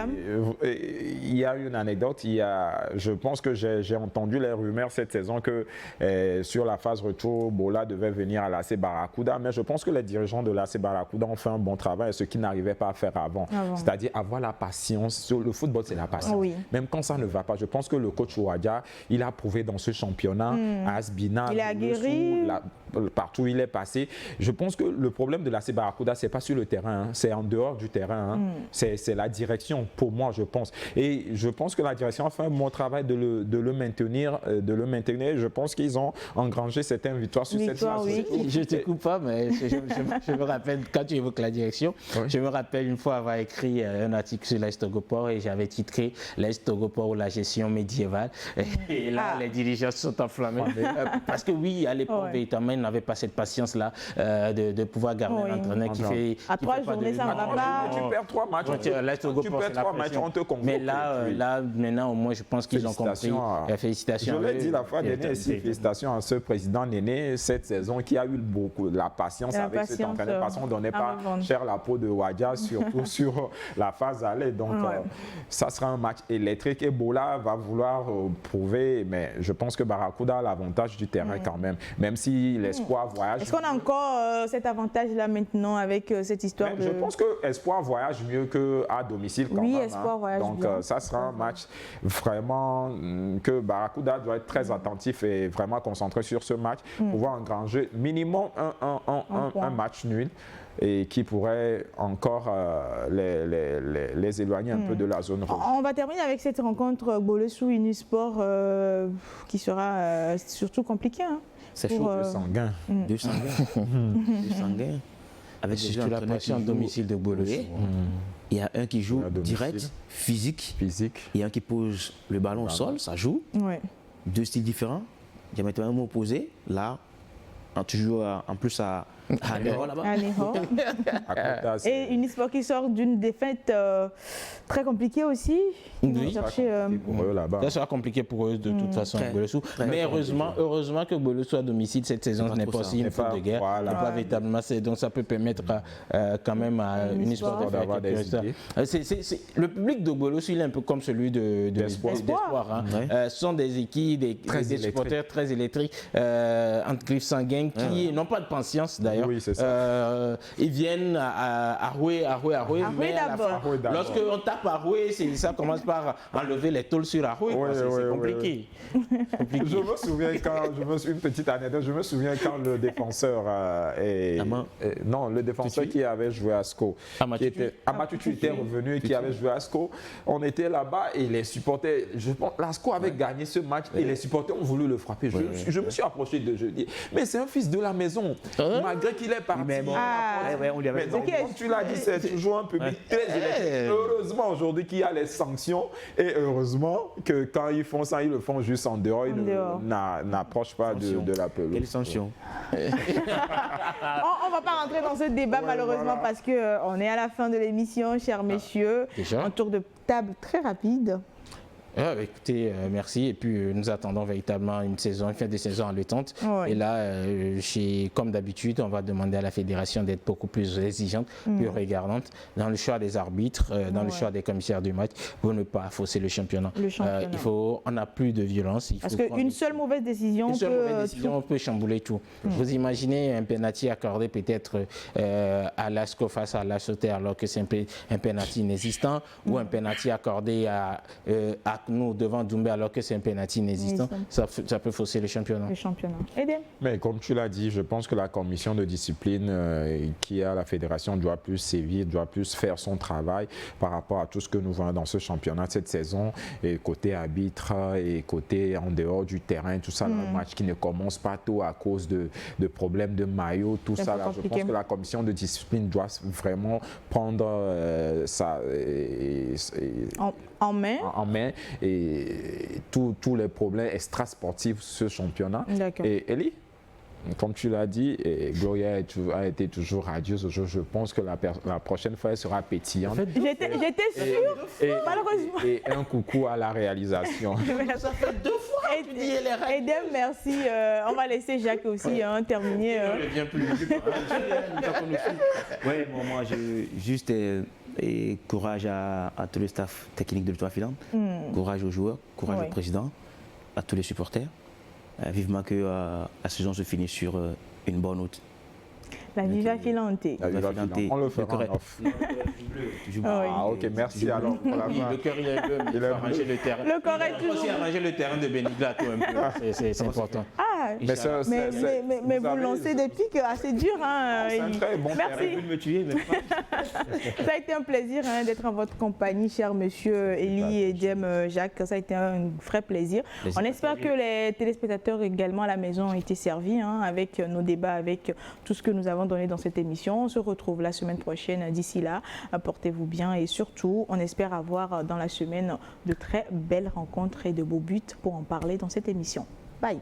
il y a une anecdote, je pense que j'ai entendu les rumeurs cette saison que sur la phase retour, Bola devait venir à l'AC Barracuda, mais je pense que les dirigeants de l'AC Barracuda ont fait un bon travail, ce qu'ils n'arrivaient pas à faire avant. C'est-à-dire avoir la patience. Le football, c'est la patience. Oui. Même quand ça ne va pas, je pense que le coach Ouadia, il a prouvé dans ce championnat, à Asbina, il est aguerri. Partout où il est passé. Je pense que le problème de l'AC Barracuda, ce n'est pas sur le terrain, c'est en dehors du terrain. C'est la direction, pour moi, je pense. Et je pense que la direction a fait un bon travail de le maintenir. Je pense qu'ils ont engrangé certaines victoires sur cette phase. Oui. Je ne te coupe pas, mais je me rappelle, quand tu évoques la direction, je me rappelle une fois avoir écrit un article sur l'Est Togoport et j'avais titré l'Est Togoport ou la gestion médiévale. Et là, les dirigeants se sont enflammés. Parce que oui, à l'époque, véritablement, ils n'avaient pas cette patience-là de pouvoir garder un entraîneur qui fait... À 3 journées, ça ne va pas. Tu perds 3 matchs. On te convoque. Mais là, maintenant, au moins, je pense qu'ils ont compris. Félicitations. Je l'ai dit la fois dernière ici, félicitations à ce président Néné, cette saison, qui a eu beaucoup de la patience avec cet entraîneur. Parce qu'on ne donnait pas cher la peau de Ouadia, surtout sur la phase aller. Donc, ça sera un match électrique. Et Bola va vouloir prouver, mais je pense que Barracuda a l'avantage du terrain quand même. Même si l'Espoir voyage. Est-ce qu'on a encore cet avantage-là maintenant avec cette histoire de... Je pense que Espoir voyage mieux qu'à domicile quand même. Oui, Espoir voyage donc, bien. Ça sera un match vraiment que Barracuda doit être très attentif et vraiment concentré sur ce match pour pouvoir engranger minimum un match nul et qui pourrait encore les éloigner un peu de la zone rouge. On va terminer avec cette rencontre Bolesou Unisport qui sera surtout compliquée. C'est chaud. Deux sanguins. Avec surtout la pression domicile de Bolesou. Il y a un qui joue direct, physique. Il y a un qui pose le ballon au sol, ça joue. Deux styles différents, diamétralement opposés. Là, tu joues en plus à Ného là-bas. Et Unisport qui sort d'une défaite très compliquée aussi. Oui, ça sera compliqué pour eux de toute façon avec Bolesou. Mais heureusement que Bolesou à domicile cette saison n'est pas aussi une faute de guerre. Pas véritablement, donc ça peut permettre quand même à Unisport d'avoir des idées. Le public de Bolesou, il est un peu comme celui d'Espoir. Ce sont des équipes, des supporters très électriques, entre griffes sanguines qui n'ont pas de patience d'ailleurs. Oui, c'est ça. Ils viennent à rouer, mais à la fin, lorsqu'on tape à rouer, ça commence par enlever les tôles sur Aroué. C'est compliqué. Je me souviens une petite anecdote, je me souviens quand le défenseur le défenseur qui avait joué à SCO, Amatutu était revenu et qui avait joué à SCO, on était là-bas et les supporters, la SCO avait gagné ce match et les supporters ont voulu le frapper. Je me suis approché de je dis, mais c'est un fils de la maison. Malgré qu'il est parti. Mais donc, comme tu l'as dit, c'est toujours un public très électrique. Heureusement aujourd'hui qu'il y a les sanctions et heureusement que quand ils font ça, ils le font juste en dehors. Ils n'approchent pas de la pelouse. Quelle sanction? On ne va pas rentrer dans ce débat malheureusement parce qu'on est à la fin de l'émission, chers messieurs. Un tour de table très rapide. Écoutez, merci. Et puis nous attendons véritablement une fin de saison haletante. Et là, comme d'habitude, on va demander à la fédération d'être beaucoup plus exigeante, plus regardante dans le choix des arbitres, dans le choix des commissaires du match, pour ne pas fausser le championnat. On n'a plus de violence. Parce qu'une seule mauvaise décision peut chambouler tout. Vous imaginez un penalty accordé peut-être à l'ASCO face à la Sauter alors que c'est un penalty inexistant, ou un penalty accordé à nous devant Doumbé alors que c'est un penalty inexistant, ça peut fausser le championnat. Edem. Mais comme tu l'as dit, je pense que la commission de discipline qui est à la fédération doit plus sévir, doit plus faire son travail par rapport à tout ce que nous voyons dans ce championnat cette saison, et côté arbitre et côté en dehors du terrain, tout ça, un match qui ne commence pas tôt à cause de problèmes de maillot, tout ça. Là, je pense que la commission de discipline doit vraiment prendre ça en main et tous les problèmes extrasportifs de ce championnat. Et Elie, comme tu l'as dit, Gloria a été toujours radieuse. Je pense que la prochaine fois, elle sera pétillante. J'étais sûre, malheureusement. Et un coucou à la réalisation. Ça fait 2 fois que tu dis elle est radieuse. Edem, merci. On va laisser Jacques aussi terminer. Je viens plus. Oui, moi, juste courage à tout le staff technique de l'Étoile filante, courage aux joueurs, courage au président, à tous les supporters. Vivement que la saison se finisse sur une bonne note. La Viva Filante. On le fera en off. Ok, merci alors pour la fin. Le cœur il est bleu, mais il faut arranger le terrain. Le corps est toujours... aussi arranger le terrain de Beniglato un peu, c'est important. Mais vous lancez des pics assez durs. C'est un très bon merci. Ça a été un plaisir d'être en votre compagnie, cher monsieur Elie et Edem Jacques. Ça a été un vrai plaisir. On espère que les téléspectateurs également à la maison ont été servis avec nos débats, avec tout ce que nous avons donné dans cette émission. On se retrouve la semaine prochaine. D'ici là, portez-vous bien et surtout, on espère avoir dans la semaine de très belles rencontres et de beaux buts pour en parler dans cette émission. Bye.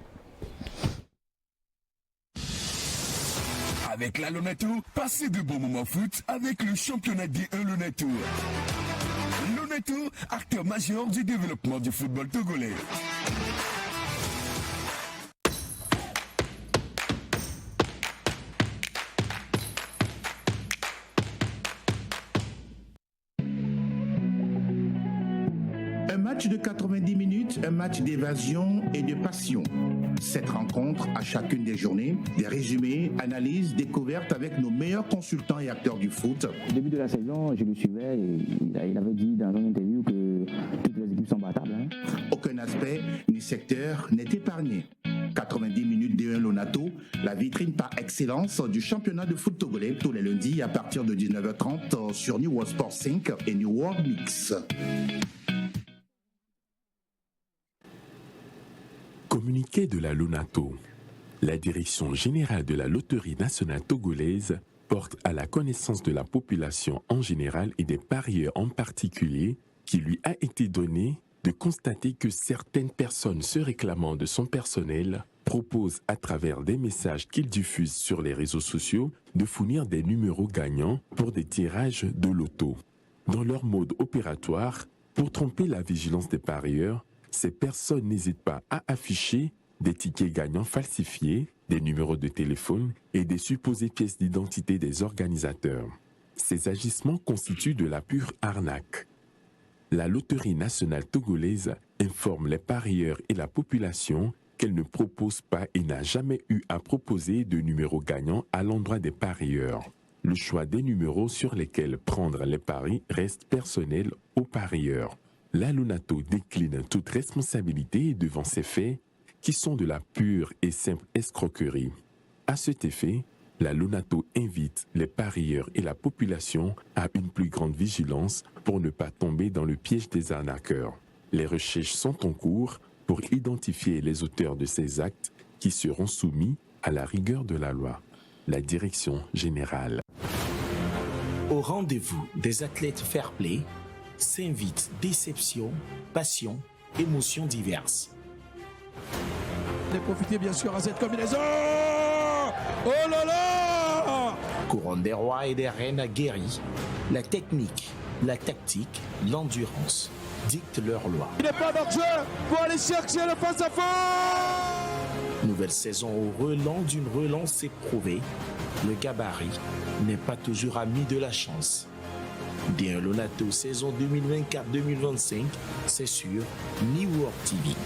Avec la Lonato, passez de bons moments foot avec le championnat D1 Lonato. Lonato, acteur majeur du développement du football togolais. Un match de 90 minutes, un match d'évasion et de passion. Cette rencontre, à chacune des journées, des résumés, analyses, découvertes avec nos meilleurs consultants et acteurs du foot. Au début de la saison, je le suivais et il avait dit dans une interview que toutes les équipes sont battables. Aucun aspect ni secteur n'est épargné. 90 minutes D1 Lonato, la vitrine par excellence du championnat de foot togolais, tous les lundis à partir de 19h30 sur New World Sport 5 et New World Mix. Communiqué de la Lonato. La Direction générale de la Loterie nationale togolaise porte à la connaissance de la population en général et des parieurs en particulier qu'il lui a été donné de constater que certaines personnes se réclamant de son personnel proposent à travers des messages qu'ils diffusent sur les réseaux sociaux de fournir des numéros gagnants pour des tirages de loto. Dans leur mode opératoire, pour tromper la vigilance des parieurs, ces personnes n'hésitent pas à afficher des tickets gagnants falsifiés, des numéros de téléphone et des supposées pièces d'identité des organisateurs. Ces agissements constituent de la pure arnaque. La Loterie nationale togolaise informe les parieurs et la population qu'elle ne propose pas et n'a jamais eu à proposer de numéros gagnants à l'endroit des parieurs. Le choix des numéros sur lesquels prendre les paris reste personnel aux parieurs. La Lonato décline toute responsabilité devant ces faits qui sont de la pure et simple escroquerie. À cet effet, la Lonato invite les parieurs et la population à une plus grande vigilance pour ne pas tomber dans le piège des arnaqueurs. Les recherches sont en cours pour identifier les auteurs de ces actes qui seront soumis à la rigueur de la loi. La Direction générale. Au rendez-vous des athlètes fair-play, s'invite déception, passion, émotions diverses. Profitez bien sûr à cette combinaison. Oh là là! Couronne des rois et des reines aguerris, la technique, la tactique, l'endurance dictent leur loi. Il n'est pas d'enjeu pour aller chercher le face-à-face. Nouvelle saison au relent d'une relance éprouvée, le gabarit n'est pas toujours ami de la chance. D1 Lonato saison 2024-2025, c'est sur New World TV.